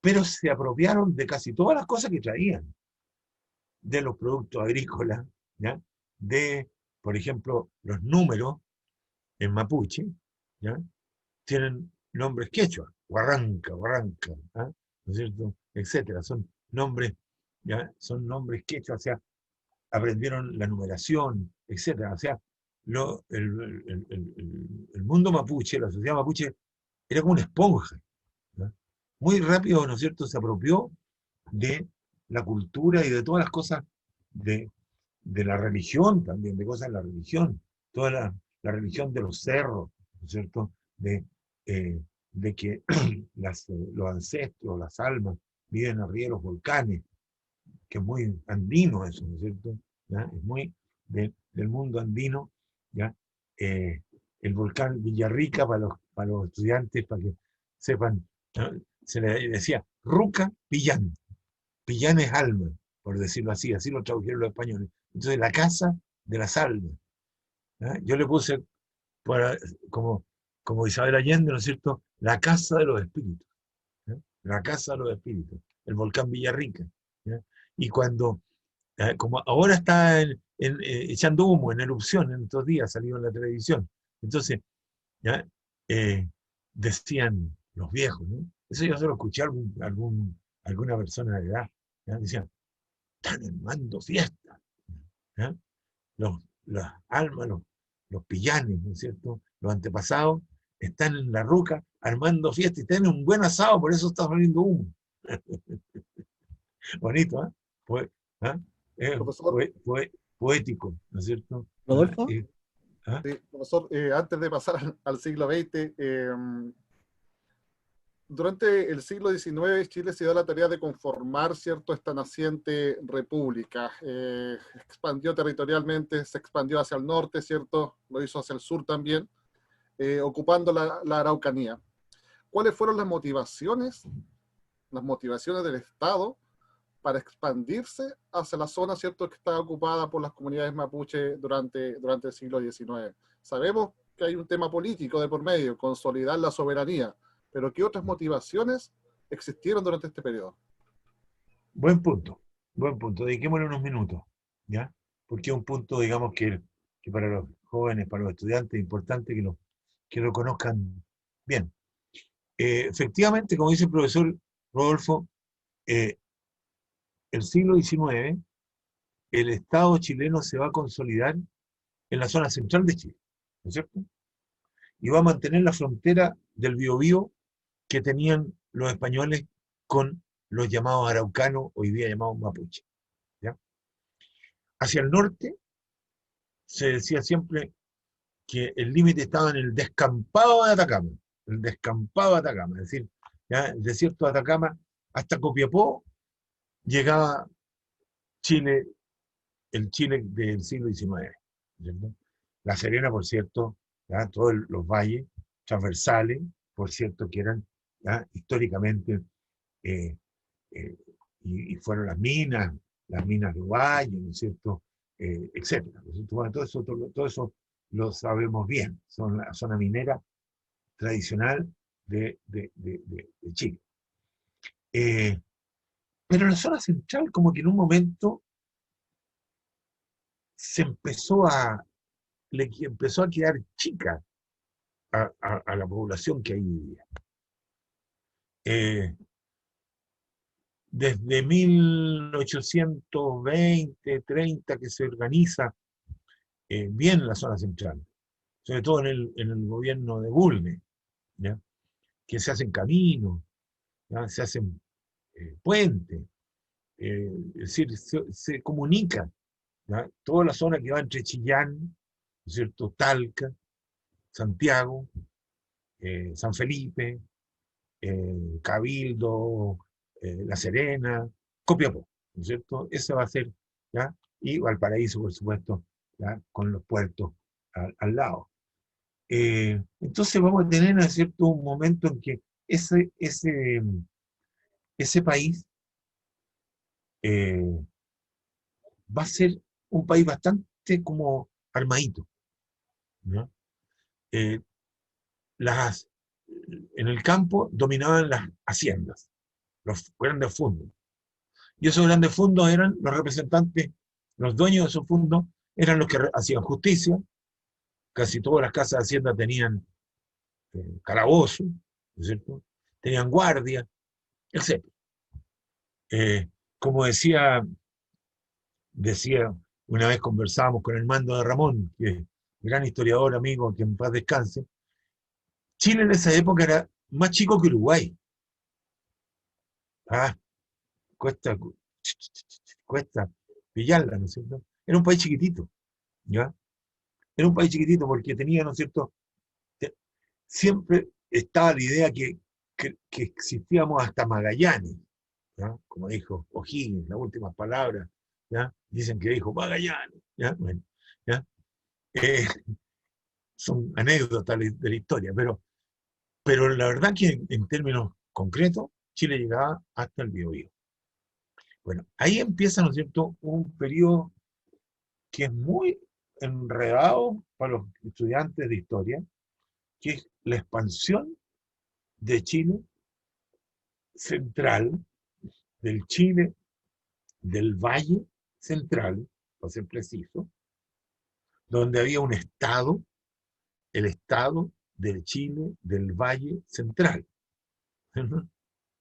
Pero se apropiaron de casi todas las cosas que traían, de los productos agrícolas, ¿ya? De, por ejemplo, los números en mapuche, ¿ya? Tienen nombres quechua, Huarranca, Huarranca, ¿ah? ¿No es cierto? Etcétera. Son nombres, ¿ya? Son nombres quechua, o sea, aprendieron la numeración, etcétera. O sea, el mundo mapuche, la sociedad mapuche, era como una esponja, ¿no? Muy rápido, ¿no es cierto?, se apropió de la cultura y de todas las cosas de la religión también, de cosas de la religión, toda la religión de los cerros, ¿no es cierto?, de que los ancestros, las almas, viven arriba de los volcanes, que es muy andino eso, ¿no es cierto? ¿Ya? Es muy del mundo andino, ¿ya? El volcán Villarrica, para los estudiantes, para que sepan, ¿no? Se le decía Ruca Pillán. Pillán es alma, por decirlo así, así lo tradujeron los españoles. Entonces, la casa de las almas. ¿Ya? Yo le puse, para, como Isabel Allende, ¿no es cierto?, la casa de los espíritus. ¿Ya? La casa de los espíritus, el volcán Villarrica. ¿Ya? Y cuando, como ahora está echando humo en erupción, en estos días salió en la televisión, entonces, ¿ya? Decían los viejos, ¿no? Eso yo se lo escuché a alguna persona de edad, ¿ya? Decían, están armando fiesta, ¿ya? Las almas, los pillanes, ¿no es cierto?, los antepasados, están en la ruca armando fiesta y tienen un buen asado, por eso está saliendo humo. Bonito, ¿eh? ¿Ah? Profesor, Poético, ¿no es cierto? Rodolfo. ¿Ah? sí, profesor, antes de pasar al siglo XX, durante el siglo XIX Chile se dio la tarea de conformar, ¿cierto?, esta naciente república. Expandió territorialmente, se expandió hacia el norte, ¿cierto? Lo hizo hacia el sur también, ocupando la Araucanía. ¿Cuáles fueron las motivaciones del Estado para expandirse hacia la zona, ¿cierto?, que está ocupada por las comunidades mapuche durante el siglo XIX? Sabemos que hay un tema político de por medio, consolidar la soberanía, pero ¿qué otras motivaciones existieron durante este periodo? Buen punto, dediquémosle unos minutos, ¿ya? Porque es un punto, digamos, que para los jóvenes, para los estudiantes, es importante que lo conozcan bien. Efectivamente, como dice el profesor Rodolfo, el siglo XIX, el Estado chileno se va a consolidar en la zona central de Chile, ¿no es cierto? Y va a mantener la frontera del Biobío que tenían los españoles con los llamados araucanos, hoy día llamados mapuche, ¿ya? Hacia el norte se decía siempre que el límite estaba en el descampado de Atacama, es decir, ¿ya? El desierto de Atacama hasta Copiapó llegaba Chile, el Chile del siglo XIX, ¿cierto? La Serena, por cierto, ¿ya? Todos los valles transversales, por cierto, que eran, ¿ya?, históricamente, y fueron las minas de Valle, ¿no es cierto?, etcétera. Bueno, todo eso lo sabemos bien, son la zona minera tradicional de Chile. Pero la zona central, como que en un momento le empezó a quedar chica a la población que ahí vivía. desde 1820, 30, que se organiza bien la zona central, sobre todo en el gobierno de Bulnes, ¿ya? Que se hacen caminos, ¿ya? Se hacen puentes, es decir, se comunica, ¿ya? Toda la zona que va entre Chillán, ¿no es cierto?, Talca, Santiago, San Felipe, Cabildo, La Serena, Copiapó, ¿no es cierto? Esa va a ser, ¿ya? Y Valparaíso, por supuesto, ¿ya? Con los puertos al lado. Entonces vamos a tener, ¿no es cierto?, un momento en que ese país va a ser un país bastante como armadito, ¿no? Eh, las, en el campo dominaban las haciendas, los grandes fondos. Y esos grandes fondos eran los representantes, los dueños de esos fondos eran los que hacían justicia. Casi todas las casas de hacienda tenían calabozo, ¿no es cierto? Tenían guardia, etc. Como decía, una vez conversábamos con el Mando de Ramón, que es gran historiador, amigo, que en paz descanse. Chile en esa época era más chico que Uruguay. Cuesta pillarla, ¿no es cierto? Era un país chiquitito, ¿ya? Era un país chiquitito porque tenía, ¿no es cierto? Siempre estaba la idea que existíamos hasta Magallanes, ¿ya? Como dijo O'Higgins, las últimas palabras, ¿ya? Dicen que dijo Magallanes, ¿ya? Bueno, ¿ya? Son anécdotas de la historia, pero la verdad que en términos concretos, Chile llegaba hasta el Biobío. Bueno, ahí empieza, ¿no es cierto?, un periodo que es muy enredado para los estudiantes de historia, que es la expansión de Chile central, del Chile del Valle Central, para ser preciso, donde había un estado, el estado del Chile del Valle Central.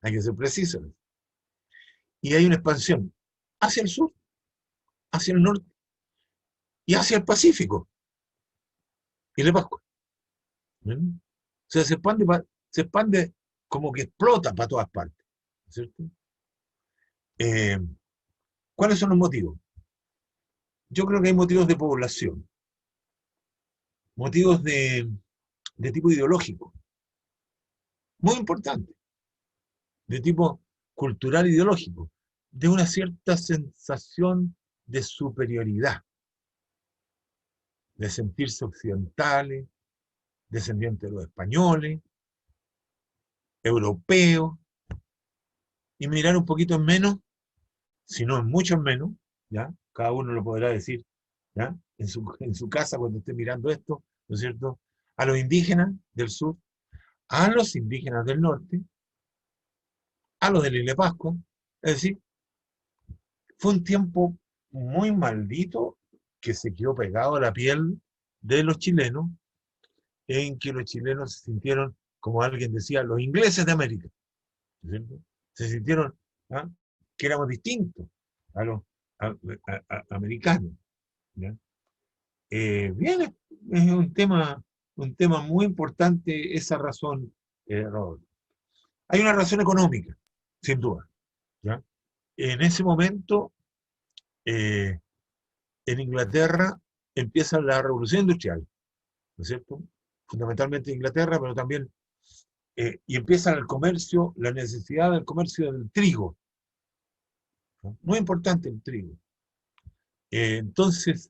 Hay que ser preciso. Y hay una expansión hacia el sur, hacia el norte y hacia el Pacífico. Y la Pascua. O sea, se expande como que explota para todas partes. ¿Cierto? ¿Cuáles son los motivos? Yo creo que hay motivos de población, motivos de tipo ideológico, muy importante, de tipo cultural ideológico, de una cierta sensación de superioridad, de sentirse occidentales, descendientes de los españoles, europeos, y mirar un poquito en menos, si no en mucho en menos, ¿ya? Cada uno lo podrá decir, ¿ya? En su casa cuando esté mirando esto, ¿no es cierto? A los indígenas del sur, a los indígenas del norte, a los de la Isla de Pascua. Es decir, fue un tiempo muy maldito que se quedó pegado a la piel de los chilenos, en que los chilenos se sintieron, como alguien decía, los ingleses de América. ¿Cierto? Se sintieron, ¿ah?, que éramos distintos a los americanos. ¿Ya? Bien, es un tema muy importante esa razón, Rodolfo. Hay una razón económica, sin duda. ¿Ya? En ese momento, en Inglaterra empieza la revolución industrial, ¿no es cierto? Fundamentalmente en Inglaterra, pero también, y empieza el comercio, la necesidad del comercio del trigo. ¿No? Muy importante el trigo. Entonces,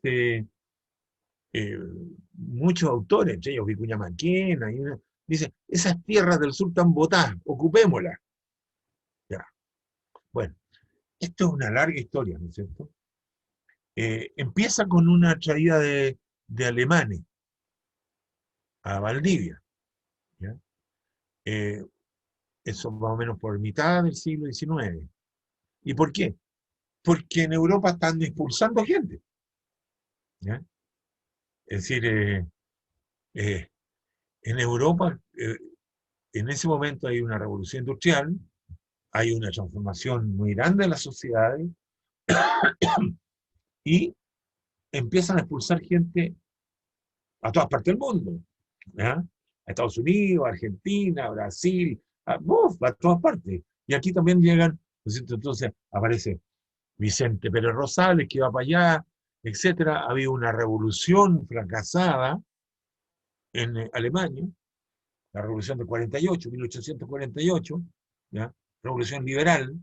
muchos autores, entre ellos Vicuña Maquena, dicen, esas tierras del sur están botadas, ocupémoslas. Ya. Bueno, esto es una larga historia, ¿no es cierto? Empieza con una traída de alemanes a Valdivia. ¿Ya? Eso más o menos por mitad del siglo XIX. ¿Y por qué? Porque en Europa están expulsando gente. ¿Ya? Es decir, en Europa, en ese momento hay una revolución industrial, hay una transformación muy grande de las sociedades y empiezan a expulsar gente a todas partes del mundo, ¿ya? A Estados Unidos, a Argentina, a Brasil, a todas partes. Y aquí también llegan, ¿no es cierto? Entonces aparece Vicente Pérez Rosales, que va para allá, etcétera. Ha habido una revolución fracasada en Alemania, la revolución de 48, 1848, ¿ya? Revolución liberal,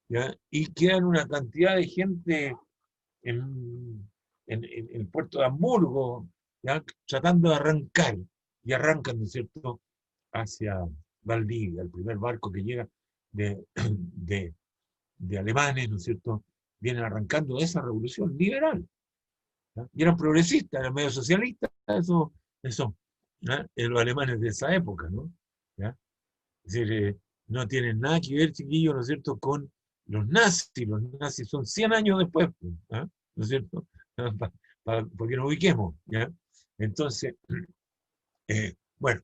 ¿ya? Y quedan una cantidad de gente en el puerto de Hamburgo, ¿ya? Tratando de arrancar, y arrancan, ¿no es cierto?, hacia Valdivia, el primer barco que llega de, de, de alemanes, ¿no es cierto?, vienen arrancando de esa revolución liberal, ¿ya? Y eran progresistas, eran medio socialistas, eso ¿ya? Los alemanes de esa época, ¿no? ¿Ya? Es decir, no tienen nada que ver, chiquillos, ¿no es cierto?, con los nazis son 100 años después, ¿ya? ¿No es cierto? Porque nos ubiquemos, ¿ya? Entonces, bueno,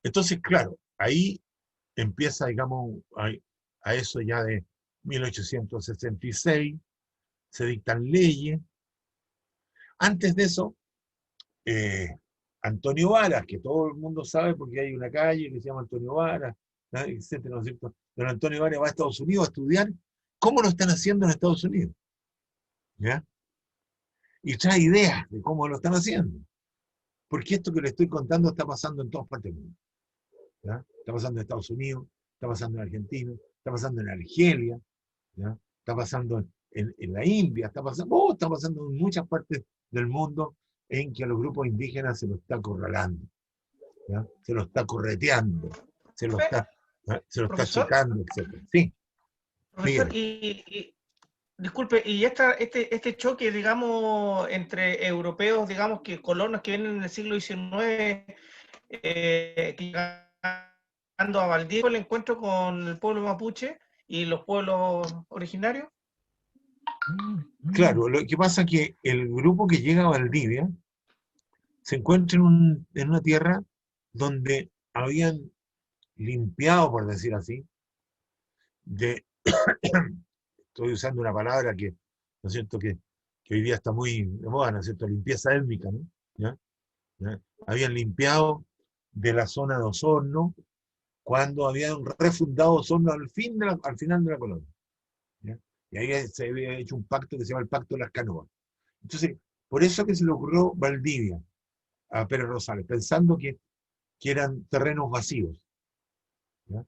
entonces, claro, ahí empieza, digamos, a eso ya de 1866, se dictan leyes. Antes de eso, Antonio Varas, que todo el mundo sabe porque hay una calle que se llama Antonio Varas, ¿no? Etcétera, ¿no es cierto? Don Antonio Varas va a Estados Unidos a estudiar cómo lo están haciendo en Estados Unidos, ¿ya? Y trae ideas de cómo lo están haciendo. Porque esto que le estoy contando está pasando en todas partes del mundo, ¿ya? Está pasando en Estados Unidos, está pasando en Argentina, está pasando en Argelia, ¿ya? Está pasando en la India, está pasando en muchas partes del mundo en que a los grupos indígenas se los está acorralando, ¿ya? Se los está correteando, se los está Profesor, chicando, etc. Sí, profesor, dígame. disculpe, y este choque, digamos, entre europeos, digamos, que colonos que vienen en el siglo XIX, que llegando a Valdivia, el encuentro con el pueblo mapuche y los pueblos originarios. Claro, lo que pasa es que el grupo que llega a Valdivia se encuentra en una tierra donde habían limpiado, por decir así, estoy usando una palabra que, ¿no es cierto?, que hoy día está muy de moda, ¿no es cierto?, limpieza étnica, ¿no? ¿Ya? ¿Ya? Habían limpiado de la zona de Osorno cuando habían refundado Osorno al final de la colonia, ¿ya? Y ahí se había hecho un pacto que se llama el Pacto de las Canoas. Entonces, por eso que se le ocurrió Valdivia a Pérez Rosales, pensando que eran terrenos vacíos, ¿ya?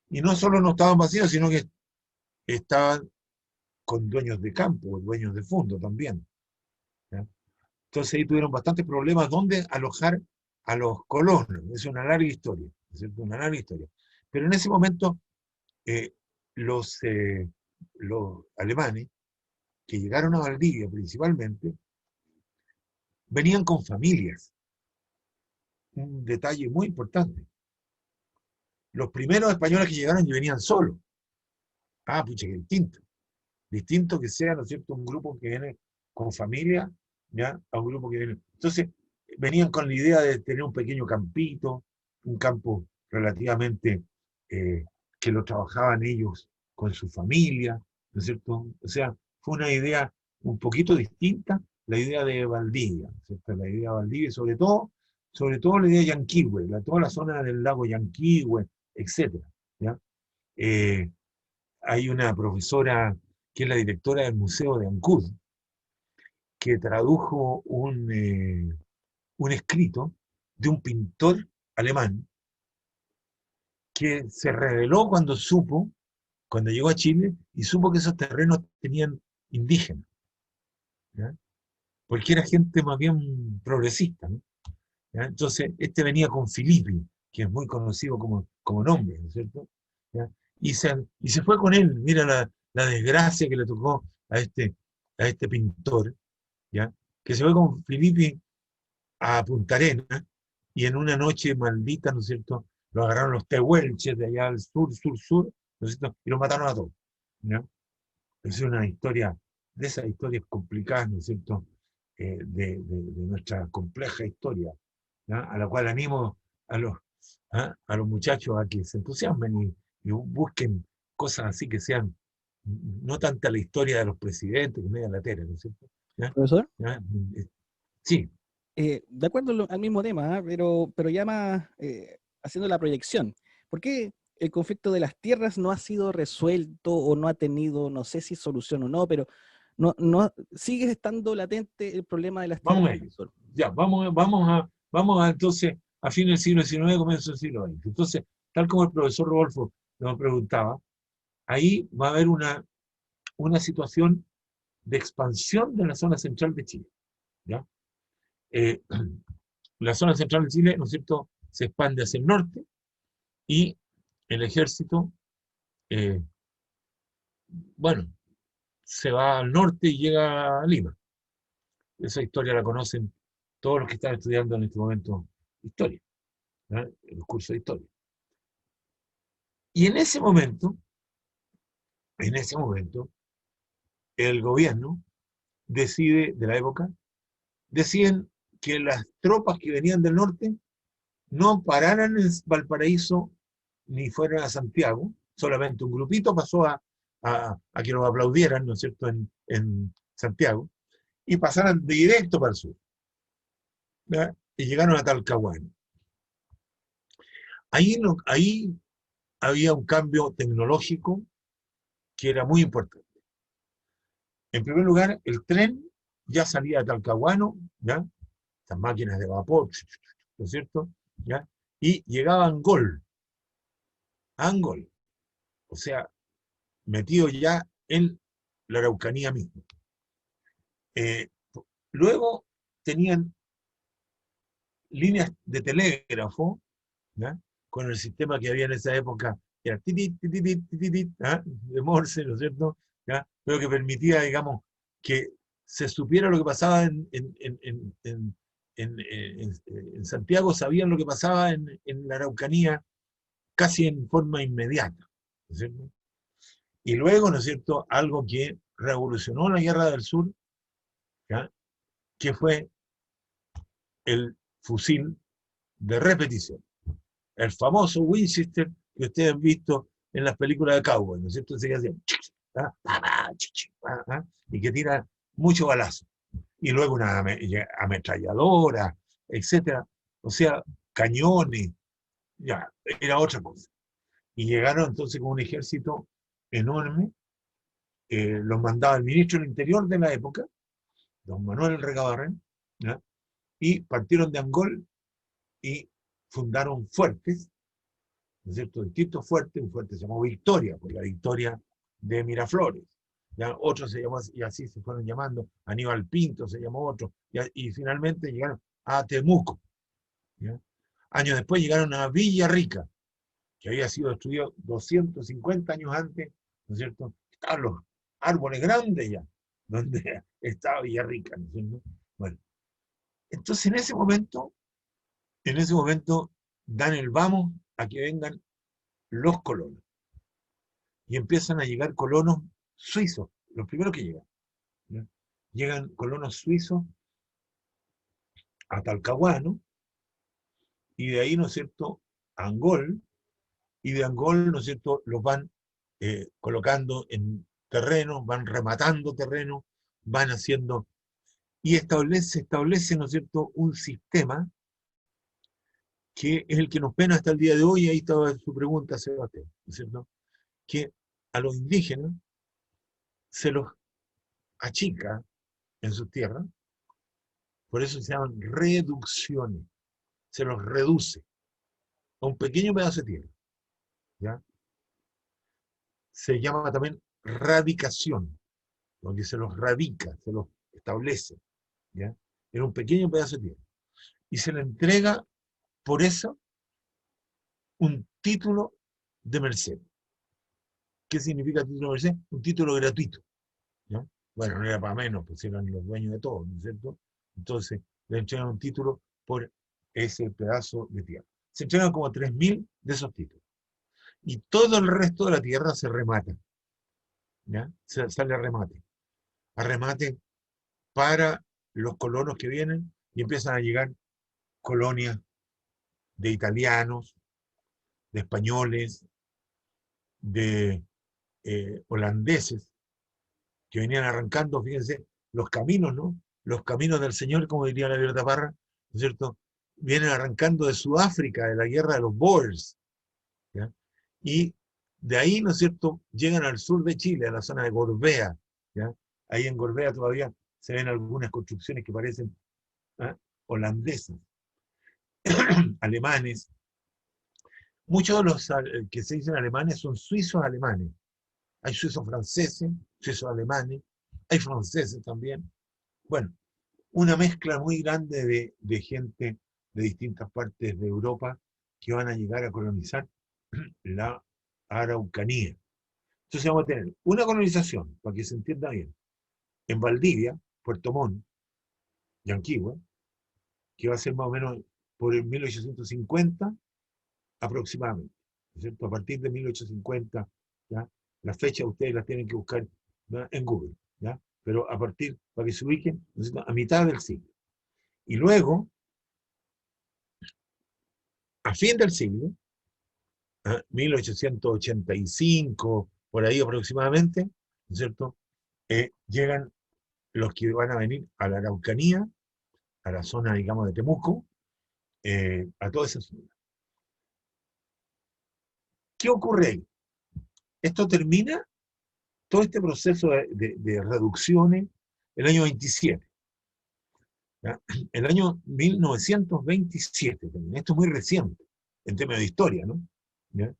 Y no solo no estaban vacíos, sino que estaban con dueños de campo, dueños de fondo también, ¿ya? Entonces ahí tuvieron bastantes problemas donde alojar a los colonos. Es una larga historia, ¿no es cierto? Una larga historia. Pero en ese momento eh, los alemanes que llegaron a Valdivia principalmente venían con familias. Un detalle muy importante. Los primeros españoles que llegaron venían solos. Ah, pucha, que distinto. Distinto que sea, ¿no es cierto?, un grupo que viene con familia, ¿ya?, a un grupo que viene. Entonces, venían con la idea de tener un pequeño campito, un campo relativamente que lo trabajaban ellos con su familia, ¿no es cierto? O sea, fue una idea un poquito distinta, la idea de Valdivia, ¿no es cierto? La idea de Valdivia, y sobre todo la idea de Yanquihue, toda la zona del lago Yanquihue, etc. ¿Ya? Hay una profesora que es la directora del Museo de Ancud, que tradujo un escrito de un pintor alemán que se reveló cuando llegó a Chile, y supo que esos terrenos tenían indígenas, ¿ya? Porque era gente más bien progresista, ¿no? ¿Ya? Entonces, este venía con Filippi, que es muy conocido como nombre, ¿no es cierto? ¿Ya? Y se fue con él. Mira la desgracia que le tocó a este pintor, ¿ya? Que se fue con Filippi a Punta Arenas, y en una noche maldita, ¿no es cierto?, lo agarraron los tehuelches de allá al sur, ¿no es cierto?, y lo mataron a todos, ¿ya? Es una historia, de esas historias complicadas, ¿no es cierto?, de nuestra compleja historia, ¿ya?, a la cual animo a los muchachos a que se entusiasmen y busquen cosas así que sean, no tanta la historia de los presidentes, que media latera, ¿no es cierto? ¿Ya? Profesor, ¿Ya? Sí, de acuerdo al mismo tema, ¿ah? Pero ya más haciendo la proyección. ¿Por qué el conflicto de las tierras no ha sido resuelto o no ha tenido, no sé si solución o no, pero sigue estando latente el problema de las tierras vamos a en ello. el sur? Ya, vamos a entonces, a fines del siglo XIX, comienzo del siglo XX. Entonces, tal como el profesor Rodolfo nos preguntaba, ahí va a haber una situación de expansión de la zona central de Chile. ¿Ya? La zona central de Chile, ¿no es cierto?, se expande hacia el norte y el ejército, eh, bueno, se va al norte y llega a Lima. Esa historia la conocen todos los que están estudiando en este momento historia, ¿no? El curso de historia. Y en ese momento, el gobierno decide, de la época, deciden que las tropas que venían del norte no pararan en Valparaíso ni fueran a Santiago, solamente un grupito pasó a que los aplaudieran, ¿no es cierto?, en Santiago, y pasaran directo para el sur, ¿ya? Y llegaron a Talcahuano. Ahí había un cambio tecnológico que era muy importante. En primer lugar, el tren ya salía de Talcahuano, ¿ya? Estas máquinas de vapor, ¿no es cierto? ¿Ya? Y llegaba a Angol, o sea, metido ya en la Araucanía misma. Eh, Luego tenían líneas de telégrafo, ¿ya? Con el sistema que había en esa época, que era titit, titit, titit, ¿ah? De Morse, ¿no es cierto? ¿Ya? Pero que permitía, digamos, que se supiera lo que pasaba en Santiago, sabían lo que pasaba en la Araucanía casi en forma inmediata, ¿no es cierto? Y luego, ¿no es cierto?, algo que revolucionó la Guerra del Sur, ¿ya? Que fue el fusil de repetición. El famoso Winchester que ustedes han visto en las películas de cowboy, ¿no es cierto? Ese que hacía, y que tira mucho balazo. Y luego una ametralladora, etcétera. O sea, cañones, ya, era otra cosa. Y llegaron entonces con un ejército enorme, los mandaba el ministro del Interior de la época, don Manuel Recabarren, ¿ya? Y partieron de Angol y fundaron fuertes, ¿no es cierto? Distintos fuertes, un fuerte se llamó Victoria, por la victoria de Miraflores, ¿ya? Otros se llamó, y así se fueron llamando, Aníbal Pinto se llamó otro, y finalmente llegaron a Temuco, ¿ya? Años después llegaron a Villarrica, que había sido destruido 250 años antes, ¿no es cierto? Estaban los árboles grandes ya, donde estaba Villarrica, ¿no es cierto? Bueno, entonces en ese momento dan el vamos a que vengan los colonos. Y empiezan a llegar colonos suizos, los primeros que llegan, ¿ya? Llegan colonos suizos a Talcahuano, y de ahí, ¿no es cierto?, a Angol, y de Angol, ¿no es cierto?, los van colocando en terreno, van rematando terreno, van haciendo, y se establece, ¿no es cierto?, un sistema que es el que nos pena hasta el día de hoy. Ahí estaba su pregunta, Sebastián, ¿no es cierto?, que a los indígenas se los achica en sus tierras, por eso se llaman reducciones, se los reduce a un pequeño pedazo de tierra, ¿ya? Se llama también radicación, donde se los radica, se los establece, ¿ya? En un pequeño pedazo de tierra. Y se le entrega por eso un título de merced. ¿Qué significa título de merced? Un título gratuito, ¿ya? Bueno, no era para menos, pues eran los dueños de todo, ¿no es cierto? Entonces, le entregan un título por ese pedazo de tierra. Se entregan como 3.000 de esos títulos. Y todo el resto de la tierra se remata, ¿ya? Sale a remate para los colonos que vienen, y empiezan a llegar colonias de italianos, de españoles, de holandeses que venían arrancando, fíjense, los caminos, ¿no? Los caminos del Señor, como diría la Violeta Parra, ¿no es cierto? Vienen arrancando de Sudáfrica, de la guerra de los Boers, ¿ya? Y de ahí, ¿no es cierto?, llegan al sur de Chile, a la zona de Gorbea, ¿ya? Ahí en Gorbea todavía se ven algunas construcciones que parecen holandesas, alemanes. Muchos de los que se dicen alemanes son suizos alemanes. Hay suizos franceses, suizos alemanes, hay franceses también. Bueno, una mezcla muy grande de gente de distintas partes de Europa que van a llegar a colonizar la Araucanía. Entonces vamos a tener una colonización, para que se entienda bien, en Valdivia, Puerto Montt, Yanquihue, que va a ser más o menos por el 1850 aproximadamente, ¿no es cierto? A partir de 1850, ¿ya? Las fechas ustedes las tienen que buscar, ¿ya?, en Google, ¿ya? Pero a partir, para que se ubiquen, ¿no es cierto?, a mitad del siglo. Y luego, a fin del siglo, 1885, por ahí aproximadamente, ¿no es cierto?, llegan los que van a venir a la Araucanía, a la zona, digamos, de Temuco, a toda esa zona. ¿Qué ocurre ahí? Esto termina, todo este proceso de reducciones, el año 27. ¿Ya? El año 1927, esto es muy reciente, en tema de historia, ¿no? ¿Ya?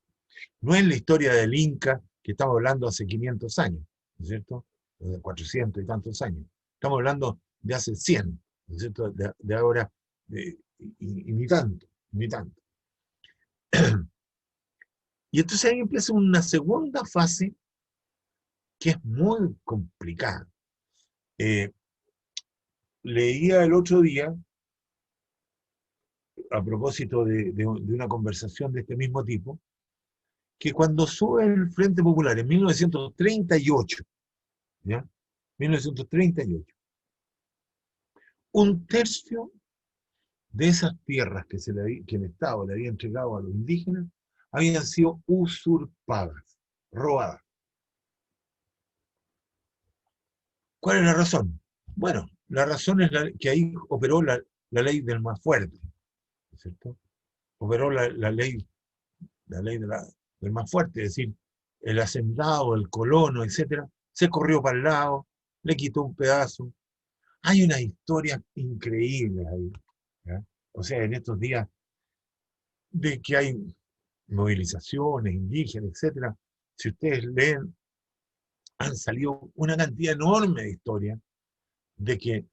No es la historia del Inca, que estamos hablando hace 500 años, ¿no es cierto? De 400 y tantos años. Estamos hablando de hace 100, ¿no es cierto? De ahora, y ni tanto, ni tanto. Y entonces ahí empieza una segunda fase que es muy complicada. Leía el otro día, a propósito de una conversación de este mismo tipo, que cuando sube el Frente Popular en 1938, ¿ya? 1938, un tercio de esas tierras que el Estado le había entregado a los indígenas habían sido usurpadas, robadas. ¿Cuál es la razón? Bueno, la razón es que ahí operó la ley del más fuerte, ¿no es cierto? Operó la ley del más fuerte, es decir, el hacendado, el colono, etcétera, se corrió para el lado, le quitó un pedazo. Hay una historia increíble ahí, ¿ya? O sea, en estos días de que hay movilizaciones indígenas, etcétera, si ustedes leen, han salido una cantidad enorme de historias de que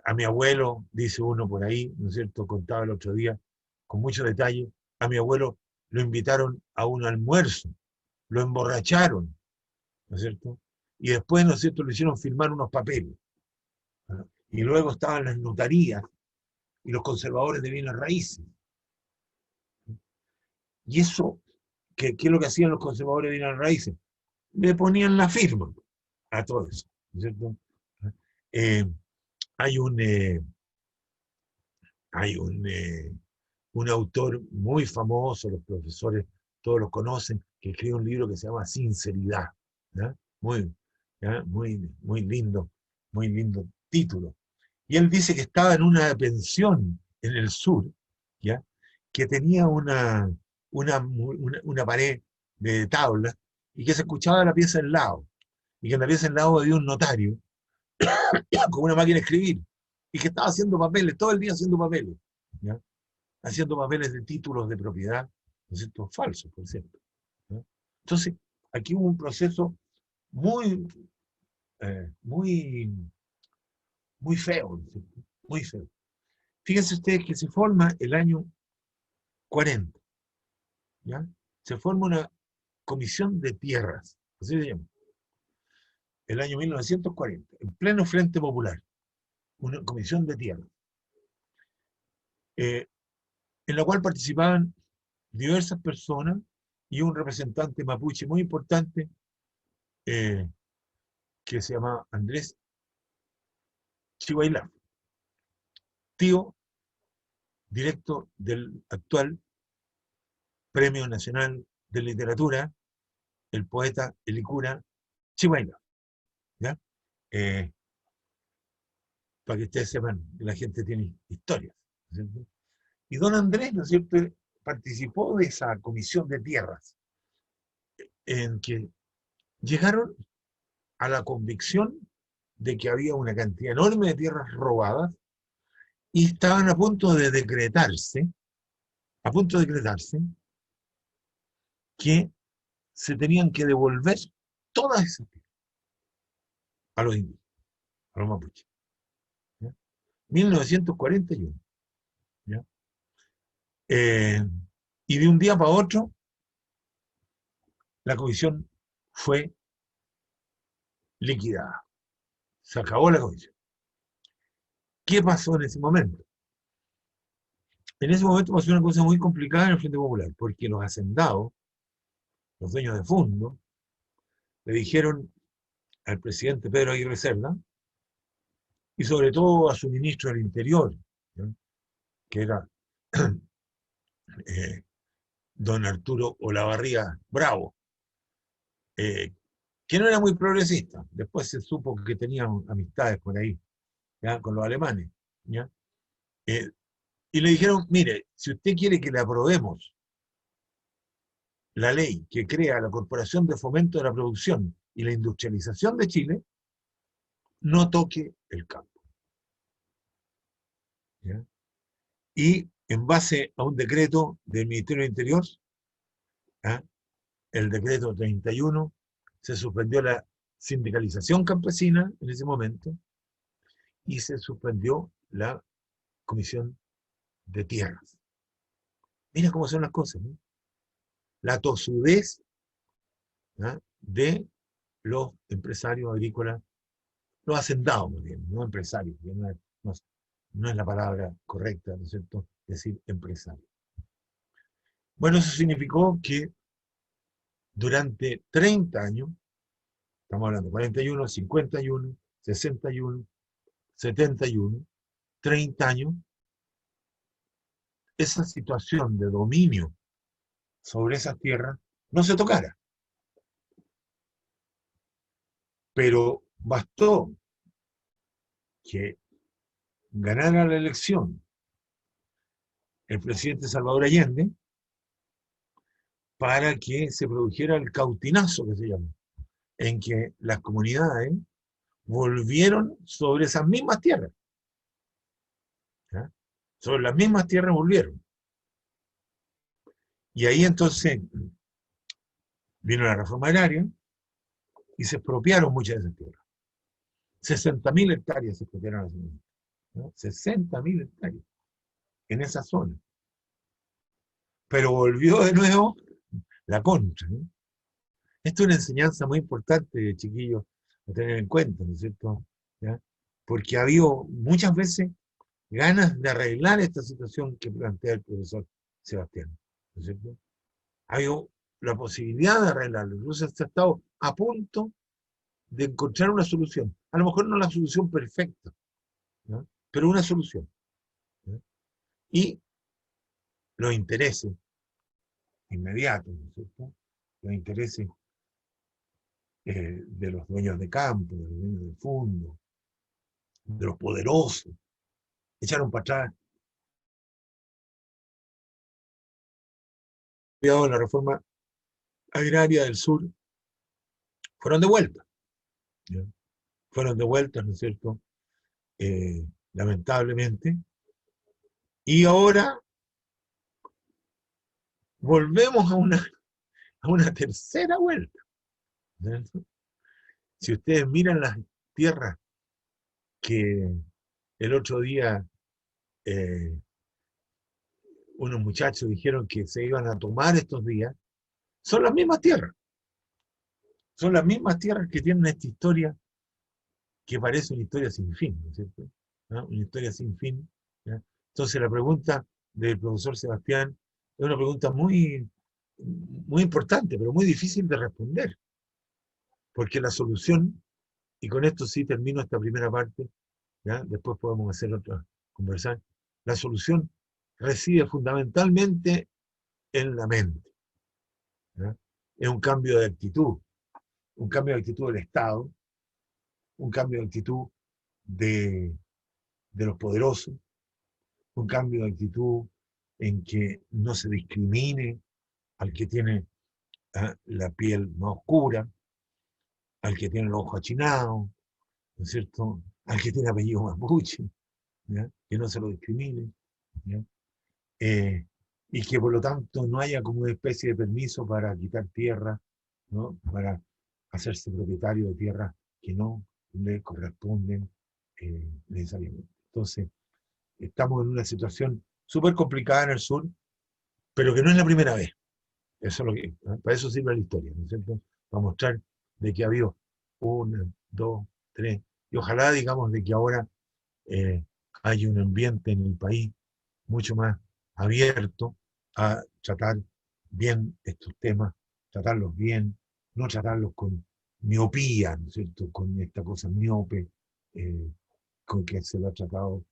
a mi abuelo, dice uno por ahí, ¿no es cierto?, contaba el otro día, con mucho detalle, a mi abuelo lo invitaron a un almuerzo, lo emborracharon, ¿no es cierto? Y después, ¿no es cierto?, le hicieron firmar unos papeles, ¿no? Y luego estaban las notarías y los conservadores de bienes raíces. Y eso, ¿qué es lo que hacían los conservadores de bienes raíces? Le ponían la firma a todo eso, ¿no es cierto? Hay un autor muy famoso, los profesores todos lo conocen, que escribe un libro que se llama Sinceridad, ¿ya? Muy lindo título. Y él dice que estaba en una pensión en el sur, ¿ya?, que tenía una pared de tabla y que se escuchaba la pieza del lado, y que en la pieza del lado había un notario con una máquina de escribir, y que estaba haciendo papeles, todo el día haciendo papeles, ¿ya?, haciendo papeles de títulos de propiedad, ¿no es cierto?, falsos, por cierto, ¿no? Entonces, aquí hubo un proceso muy feo, ¿no es cierto?, muy feo. Fíjense ustedes que se forma el año 40, ¿ya? Se forma una comisión de tierras, así se llama, el año 1940, en pleno Frente Popular, una comisión de tierras, en la cual participaban diversas personas y un representante mapuche muy importante, que se llama Andrés Chihuahua, tío directo del actual Premio Nacional de Literatura, el poeta Elicura Chihuahua, ¿ya? Para que ustedes sepan que la gente tiene historias, ¿no es cierto? Y don Andrés, ¿no es cierto?, participó de esa comisión de tierras, en que llegaron a la convicción de que había una cantidad enorme de tierras robadas y estaban a punto de decretarse, que se tenían que devolver todas esas tierras a los indios, a los mapuches. ¿Ya? 1941. ¿Ya? Y de un día para otro, la comisión fue liquidada. Se acabó la comisión. ¿Qué pasó en ese momento? En ese momento pasó una cosa muy complicada en el Frente Popular, porque los hacendados, los dueños de fondo, le dijeron al presidente Pedro Aguirre Cerda, y sobre todo a su ministro del Interior, ¿no?, que era don Arturo Olavarría Bravo, que no era muy progresista. Después se supo que tenía amistades por ahí, ¿ya?, con los alemanes, ¿ya? Y le dijeron, mire, si usted quiere que le aprobemos la ley que crea la Corporación de Fomento de la Producción y la Industrialización de Chile, no toque el campo. ¿Ya? Y en base a un decreto del Ministerio del Interior, ¿ya?, el decreto 31, se suspendió la sindicalización campesina en ese momento y se suspendió la comisión de tierras. Mira cómo son las cosas, ¿no? La tosudez, ¿ya?, de los empresarios agrícolas, los hacendados, más bien, no empresarios, no es la palabra correcta, ¿no es cierto?, decir empresario. Bueno, eso significó que durante 30 años, estamos hablando de 41, 51, 61, 71, 30 años, esa situación de dominio sobre esas tierras no se tocara. Pero bastó que ganara la elección el presidente Salvador Allende para que se produjera el cautinazo, que se llama, en que las comunidades volvieron sobre esas mismas tierras. ¿Ya? Sobre las mismas tierras volvieron. Y ahí entonces vino la reforma agraria y se expropiaron muchas de esas tierras. 60.000 hectáreas se expropiaron hace un momento, ¿no? 60.000 hectáreas en esa zona. Pero volvió de nuevo la contra, ¿no? Esto es una enseñanza muy importante, chiquillos, a tener en cuenta, ¿no es cierto? ¿Ya? Porque ha habido muchas veces ganas de arreglar esta situación que plantea el profesor Sebastián, ¿no es cierto? Ha habido la posibilidad de arreglarlo, incluso se ha estado a punto de encontrar una solución. A lo mejor no la solución perfecta, ¿no?, pero una solución, ¿no? Y los intereses inmediatos, ¿no es cierto?, los intereses de los dueños de campo, de los dueños de fondo, de los poderosos, echaron para atrás. La reforma agraria del sur fueron devueltas, ¿ya? Fueron devueltas, ¿no es cierto?, lamentablemente, y ahora volvemos a una tercera vuelta, ¿no? Si ustedes miran las tierras que el otro día unos muchachos dijeron que se iban a tomar estos días, son las mismas tierras. Son las mismas tierras que tienen esta historia que parece una historia sin fin, ¿no es cierto? ¿No? Una historia sin fin, ¿ya? Entonces la pregunta del profesor Sebastián es una pregunta muy, muy importante, pero muy difícil de responder. Porque la solución, y con esto sí termino esta primera parte, ¿ya?, después podemos hacer otra, conversar, la solución reside fundamentalmente en la mente, ¿ya?, es un cambio de actitud del Estado, un cambio de actitud de los poderosos, un cambio de actitud en que no se discrimine al que tiene la piel más oscura, al que tiene los ojos achinados, ¿no es cierto? Al que tiene apellido mapuche, ¿ya? Que no se lo discrimine, ¿ya? Y que por lo tanto no haya como una especie de permiso para quitar tierra, ¿no? Para hacerse propietario de tierras que no le corresponden necesariamente. Entonces, estamos en una situación súper complicada en el sur, pero que no es la primera vez. Eso es lo que, ¿no? Para eso sirve la historia, ¿no es cierto? Para mostrar de que ha habido una, dos, tres, y ojalá digamos de que ahora hay un ambiente en el país mucho más abierto a tratar bien estos temas, tratarlos bien, no tratarlos con miopía, ¿no es cierto? Con esta cosa miope, con que se lo ha tratado,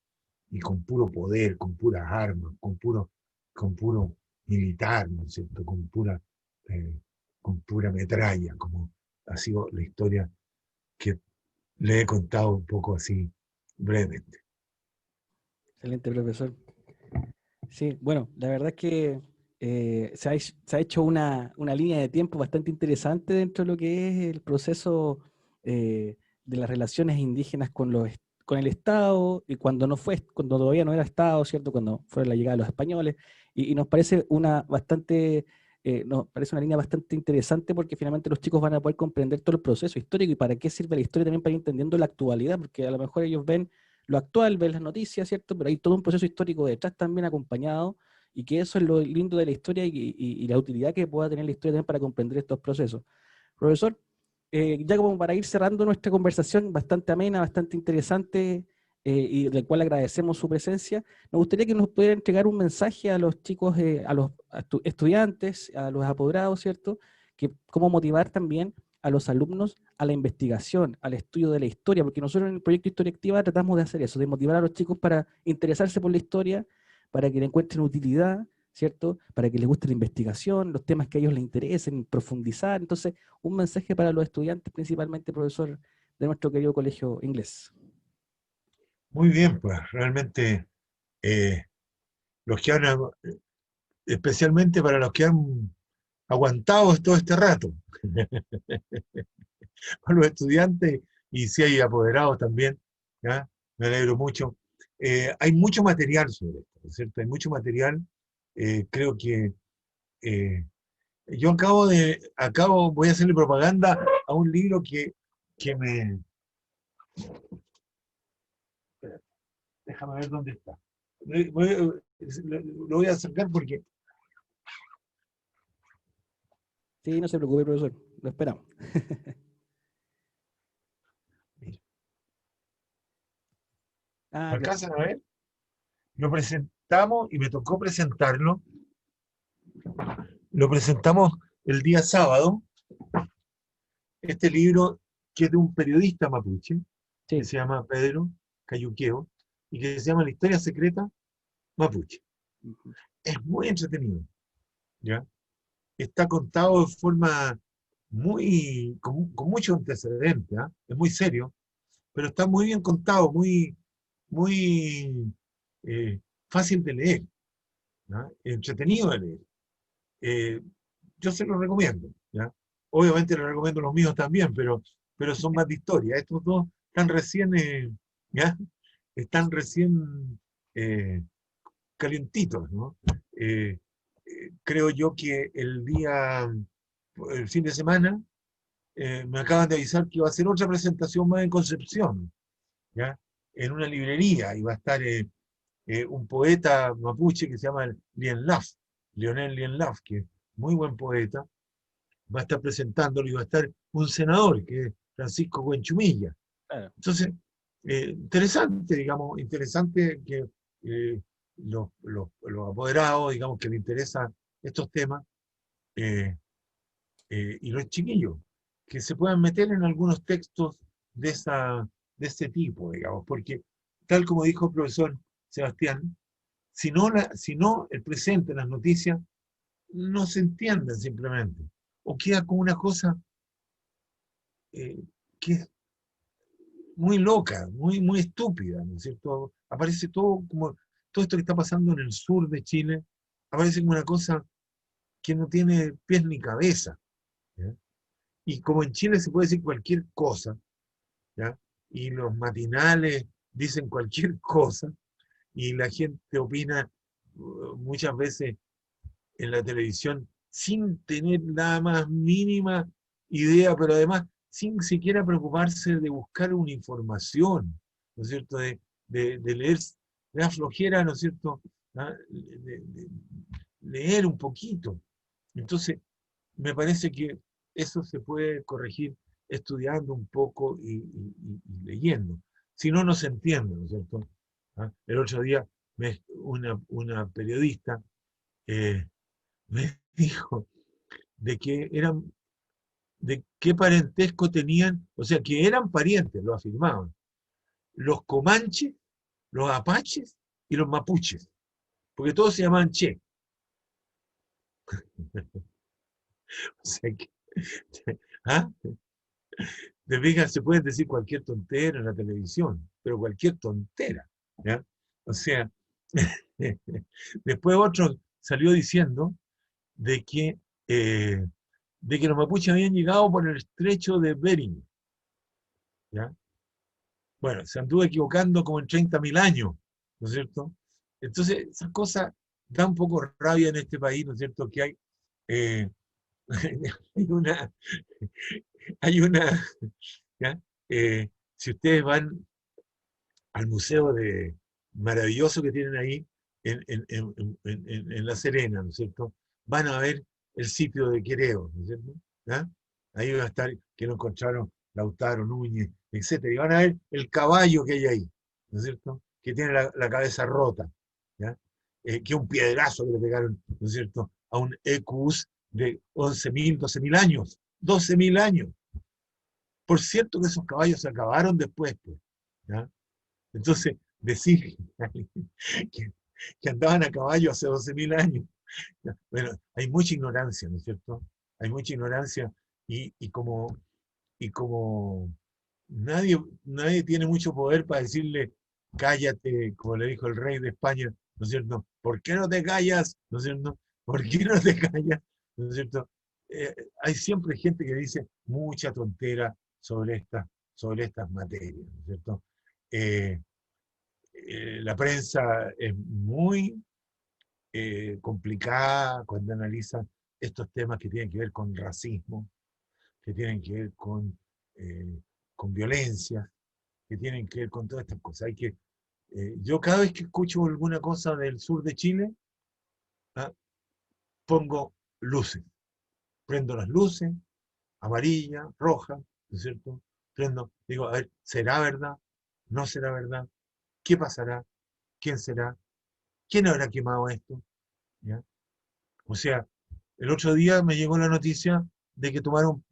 y con puro poder, con puras armas, con puro militar, ¿no es cierto? Con pura metralla, como ha sido la historia que le he contado un poco así brevemente. Excelente, profesor. Sí, bueno, la verdad es que se ha hecho una línea de tiempo bastante interesante dentro de lo que es el proceso de las relaciones indígenas con el Estado, y cuando todavía no era Estado, ¿cierto? Cuando fue la llegada de los españoles, y nos parece nos parece una línea bastante interesante, porque finalmente los chicos van a poder comprender todo el proceso histórico y para qué sirve la historia también, para ir entendiendo la actualidad, porque a lo mejor ellos ven lo actual, ven las noticias, ¿cierto? Pero hay todo un proceso histórico detrás también acompañado, y que eso es lo lindo de la historia, y la utilidad que pueda tener la historia también para comprender estos procesos. Profesor, ya como para ir cerrando nuestra conversación, bastante amena, bastante interesante, y del cual agradecemos su presencia, nos gustaría que nos pudiera entregar un mensaje a los chicos, estudiantes, a los apoderados, ¿cierto? Que cómo motivar también a los alumnos a la investigación, al estudio de la historia, porque nosotros en el proyecto Historia Activa tratamos de hacer eso, de motivar a los chicos para interesarse por la historia, para que le encuentren utilidad, ¿cierto? Para que les guste la investigación, los temas que a ellos les interesen, profundizar. Entonces, un mensaje para los estudiantes, principalmente, profesor, de nuestro querido colegio inglés. Muy bien, pues realmente los que han, especialmente para los que han aguantado todo este rato, para los estudiantes, y si hay apoderados también, ¿ya? Me alegro mucho. Hay mucho material sobre esto, ¿no es cierto? Hay mucho material. Creo que yo voy a hacerle propaganda a un libro que me... Déjame ver dónde está. Lo voy a sacar porque... Sí, no se preocupe, profesor, lo esperamos. ¿Me Ya. alcanzan a ver? Lo presentamos y me tocó presentarlo. Lo presentamos el día sábado. Este libro, que es de un periodista mapuche, Sí. que se llama Pedro Cayuqueo, y que se llama La historia secreta mapuche. Es muy entretenido, ¿ya? Está contado de forma con mucho antecedente, ¿eh? Es muy serio, pero está muy bien contado, muy fácil de leer, ¿ya? Entretenido de leer. Yo se lo recomiendo, ¿ya? Obviamente le recomiendo los míos también, pero son más de historia. Estos dos están recién, ¿ya? Están recién calientitos, ¿no? Creo yo que el fin de semana, me acaban de avisar que va a hacer otra presentación más en Concepción, ¿ya? En una librería, y va a estar un poeta mapuche que se llama Leonel Lienlaf, que es muy buen poeta, va a estar presentándolo, y va a estar un senador, que es Francisco Buenchumilla. Claro. Entonces, interesante, digamos, interesante que los apoderados, digamos, que les interesan estos temas, y los chiquillos, que se puedan meter en algunos textos de ese tipo, digamos, porque tal como dijo el profesor Sebastián, si no el presente, las noticias, no se entienden simplemente, o queda como una cosa que es muy loca, muy estúpida, ¿no es cierto? Aparece todo como, todo esto que está pasando en el sur de Chile, aparece como una cosa que no tiene pies ni cabeza, ¿ya? Y como en Chile se puede decir cualquier cosa, ¿ya? Y los matinales dicen cualquier cosa, y la gente opina muchas veces en la televisión sin tener la más mínima idea, pero además sin siquiera preocuparse de buscar una información, ¿no es cierto? De leer, de la flojera, ¿no es cierto? ¿Ah? De leer un poquito. Entonces, me parece que eso se puede corregir estudiando un poco y leyendo. Si no, no se entiende, ¿no es cierto? ¿Ah? El otro día una periodista me dijo de qué parentesco tenían, o sea, que eran parientes, lo afirmaban, los comanches, los apaches y los mapuches, porque todos se llamaban Che. O sea que, ¿ah? De fijas, se puede decir cualquier tontera en la televisión, pero cualquier tontera, ¿ya? O sea, después otro salió diciendo de que, eh, de que los mapuches habían llegado por el estrecho de Bering, ¿ya? Bueno, se anduvo equivocando como en 30.000 años, ¿no es cierto? Entonces, esas cosas dan un poco rabia en este país, ¿no es cierto? Que eh, hay una, hay una, ¿ya? Si ustedes van al museo maravilloso que tienen ahí en La Serena, ¿no es cierto? Van a ver el sitio de Quereo, ¿no es cierto? ¿Ya? Ahí va a estar, que lo encontraron Lautaro, Núñez, etcétera. Y van a ver el caballo que hay ahí, ¿no es cierto? Que tiene la cabeza rota, ¿ya? Que un piedrazo que le pegaron, ¿no es cierto? A un EQUS de 11.000, 12.000 años. 12.000 años. Por cierto que esos caballos se acabaron después, pues, ¿ya? Entonces, decir que andaban a caballo hace 12.000 años. Bueno, hay mucha ignorancia, ¿no es cierto? Hay mucha ignorancia y como nadie tiene mucho poder para decirle, cállate, como le dijo el rey de España, ¿no es cierto? ¿Por qué no te callas? ¿No es cierto? ¿Por qué no te callas? ¿No es cierto? Hay siempre gente que dice mucha tontera sobre estas materias, ¿no es cierto? La prensa es muy complicada cuando analiza estos temas que tienen que ver con racismo, que tienen que ver con violencia, que tienen que ver con todas estas cosas. Yo cada vez que escucho alguna cosa del sur de Chile, ¿ah? Pongo luces, prendo las luces, amarilla, roja, ¿no es cierto? Digo, a ver, ¿será verdad? ¿No será verdad? ¿Qué pasará? ¿Quién será? ¿Quién habrá quemado esto? ¿Ya? O sea, el otro día me llegó la noticia de que tomaron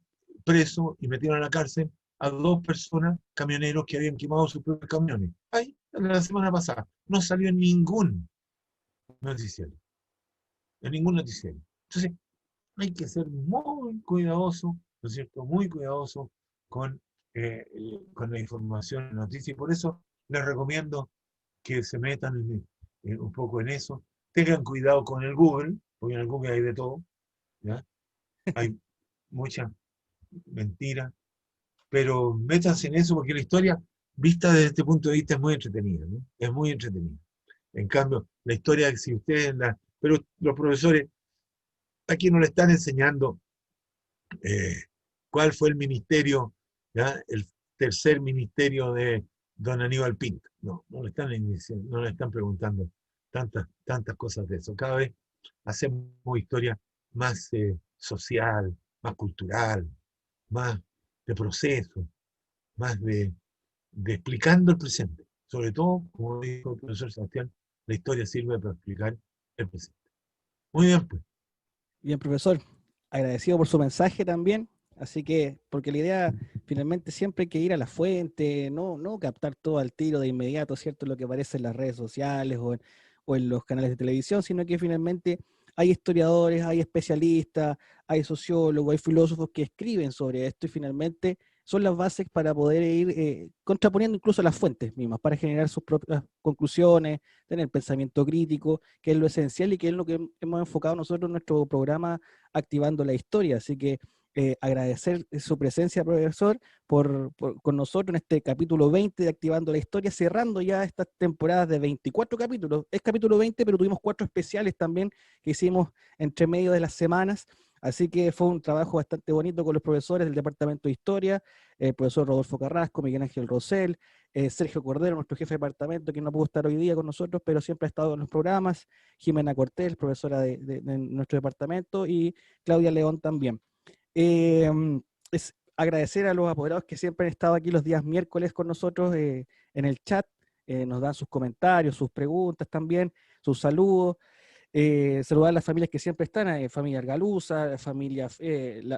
preso y metieron a la cárcel a 2 personas, camioneros, que habían quemado sus propios camiones. Ay, la semana pasada. No salió en ningún noticiero. En ningún noticiero. Entonces, hay que ser muy cuidadoso, ¿no es cierto? Muy cuidadoso con la información en noticias. Y por eso les recomiendo que se metan un poco en eso. Tengan cuidado con el Google, porque en el Google hay de todo, ¿ya? Hay mucha mentira, pero métanse en eso porque la historia, vista desde este punto de vista, es muy entretenida, ¿no? Es muy entretenida. En cambio, la historia, si ustedes pero los profesores aquí no le están enseñando cuál fue el ministerio, ¿ya? El tercer ministerio de don Aníbal Pinto. No, no le están preguntando tantas cosas de eso. Cada vez hacemos historia más social, más cultural, más de proceso, más de explicando el presente. Sobre todo, como dijo el profesor Sebastián, la historia sirve para explicar el presente. Muy bien, pues. Bien, profesor, agradecido por su mensaje también. Así que, porque la idea finalmente siempre hay que ir a la fuente, no captar todo al tiro de inmediato, ¿cierto? Lo que aparece en las redes sociales o en los canales de televisión, sino que finalmente hay historiadores, hay especialistas, hay sociólogos, hay filósofos que escriben sobre esto y finalmente son las bases para poder ir contraponiendo incluso las fuentes mismas, para generar sus propias conclusiones, tener pensamiento crítico, que es lo esencial y que es lo que hemos enfocado nosotros en nuestro programa Activando la Historia. Así que agradecer su presencia, profesor, con nosotros en este capítulo 20 de Activando la Historia, cerrando ya estas temporadas de 24 capítulos. Es capítulo 20, pero tuvimos 4 especiales también que hicimos entre medio de las semanas. Así que fue un trabajo bastante bonito con los profesores del Departamento de Historia, el profesor Rodolfo Carrasco, Miguel Ángel Rosell, Sergio Cordero, nuestro jefe de departamento, que no pudo estar hoy día con nosotros, pero siempre ha estado en los programas, Jimena Cortés, profesora de nuestro departamento, y Claudia León también. Es agradecer a los apoderados que siempre han estado aquí los días miércoles con nosotros en el chat, nos dan sus comentarios, sus preguntas también, sus saludos. Saludar a las familias que siempre están, familia Argaluza, familia,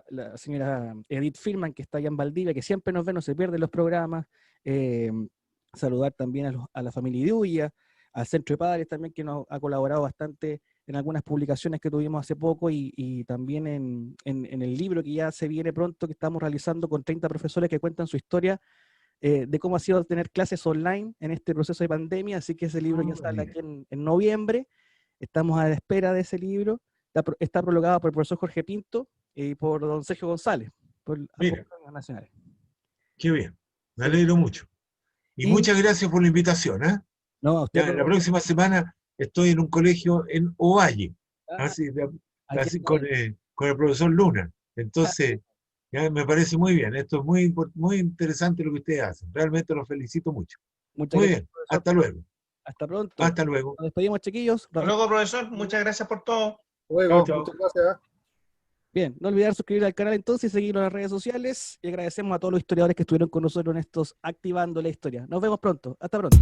la señora Edith Firman, que está allá en Valdivia, que siempre nos ve, no se pierde los programas. Saludar también a la familia Iduya, al Centro de Padres también, que nos ha colaborado bastante en algunas publicaciones que tuvimos hace poco y también en el libro que ya se viene pronto, que estamos realizando con 30 profesores que cuentan su historia de cómo ha sido tener clases online en este proceso de pandemia. Así que ese libro ya sale aquí en noviembre. Estamos a la espera de ese libro. Está prologado por el profesor Jorge Pinto y por don Sergio González, por ambos nacionales. Qué bien, me alegro mucho. Y muchas gracias por la invitación. No, a usted, la próxima semana estoy en un colegio en Ovalle, así con el profesor Luna. Entonces, ya me parece muy bien. Esto es muy, muy interesante lo que ustedes hacen. Realmente los felicito mucho. Muchas muy gracias, bien, profesor. hasta luego. Hasta pronto. Hasta luego. Nos despedimos, chiquillos. Hasta luego, profesor. Muchas gracias por todo. Luego, Chao. muchas gracias. Bien, no olvidar suscribir al canal entonces y seguirnos en las redes sociales. Y agradecemos a todos los historiadores que estuvieron con nosotros en estos Activando la Historia. Nos vemos pronto. Hasta pronto.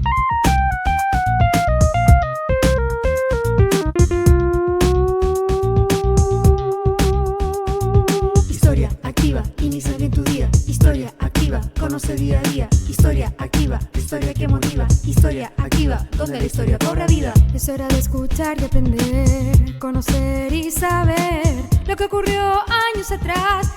Historia activa, inicia bien tu día. Historia activa, conoce día a día. Historia activa, la historia que motiva. Historia activa, donde la historia cobra vida. Es hora de escuchar y aprender, conocer y saber lo que ocurrió años atrás.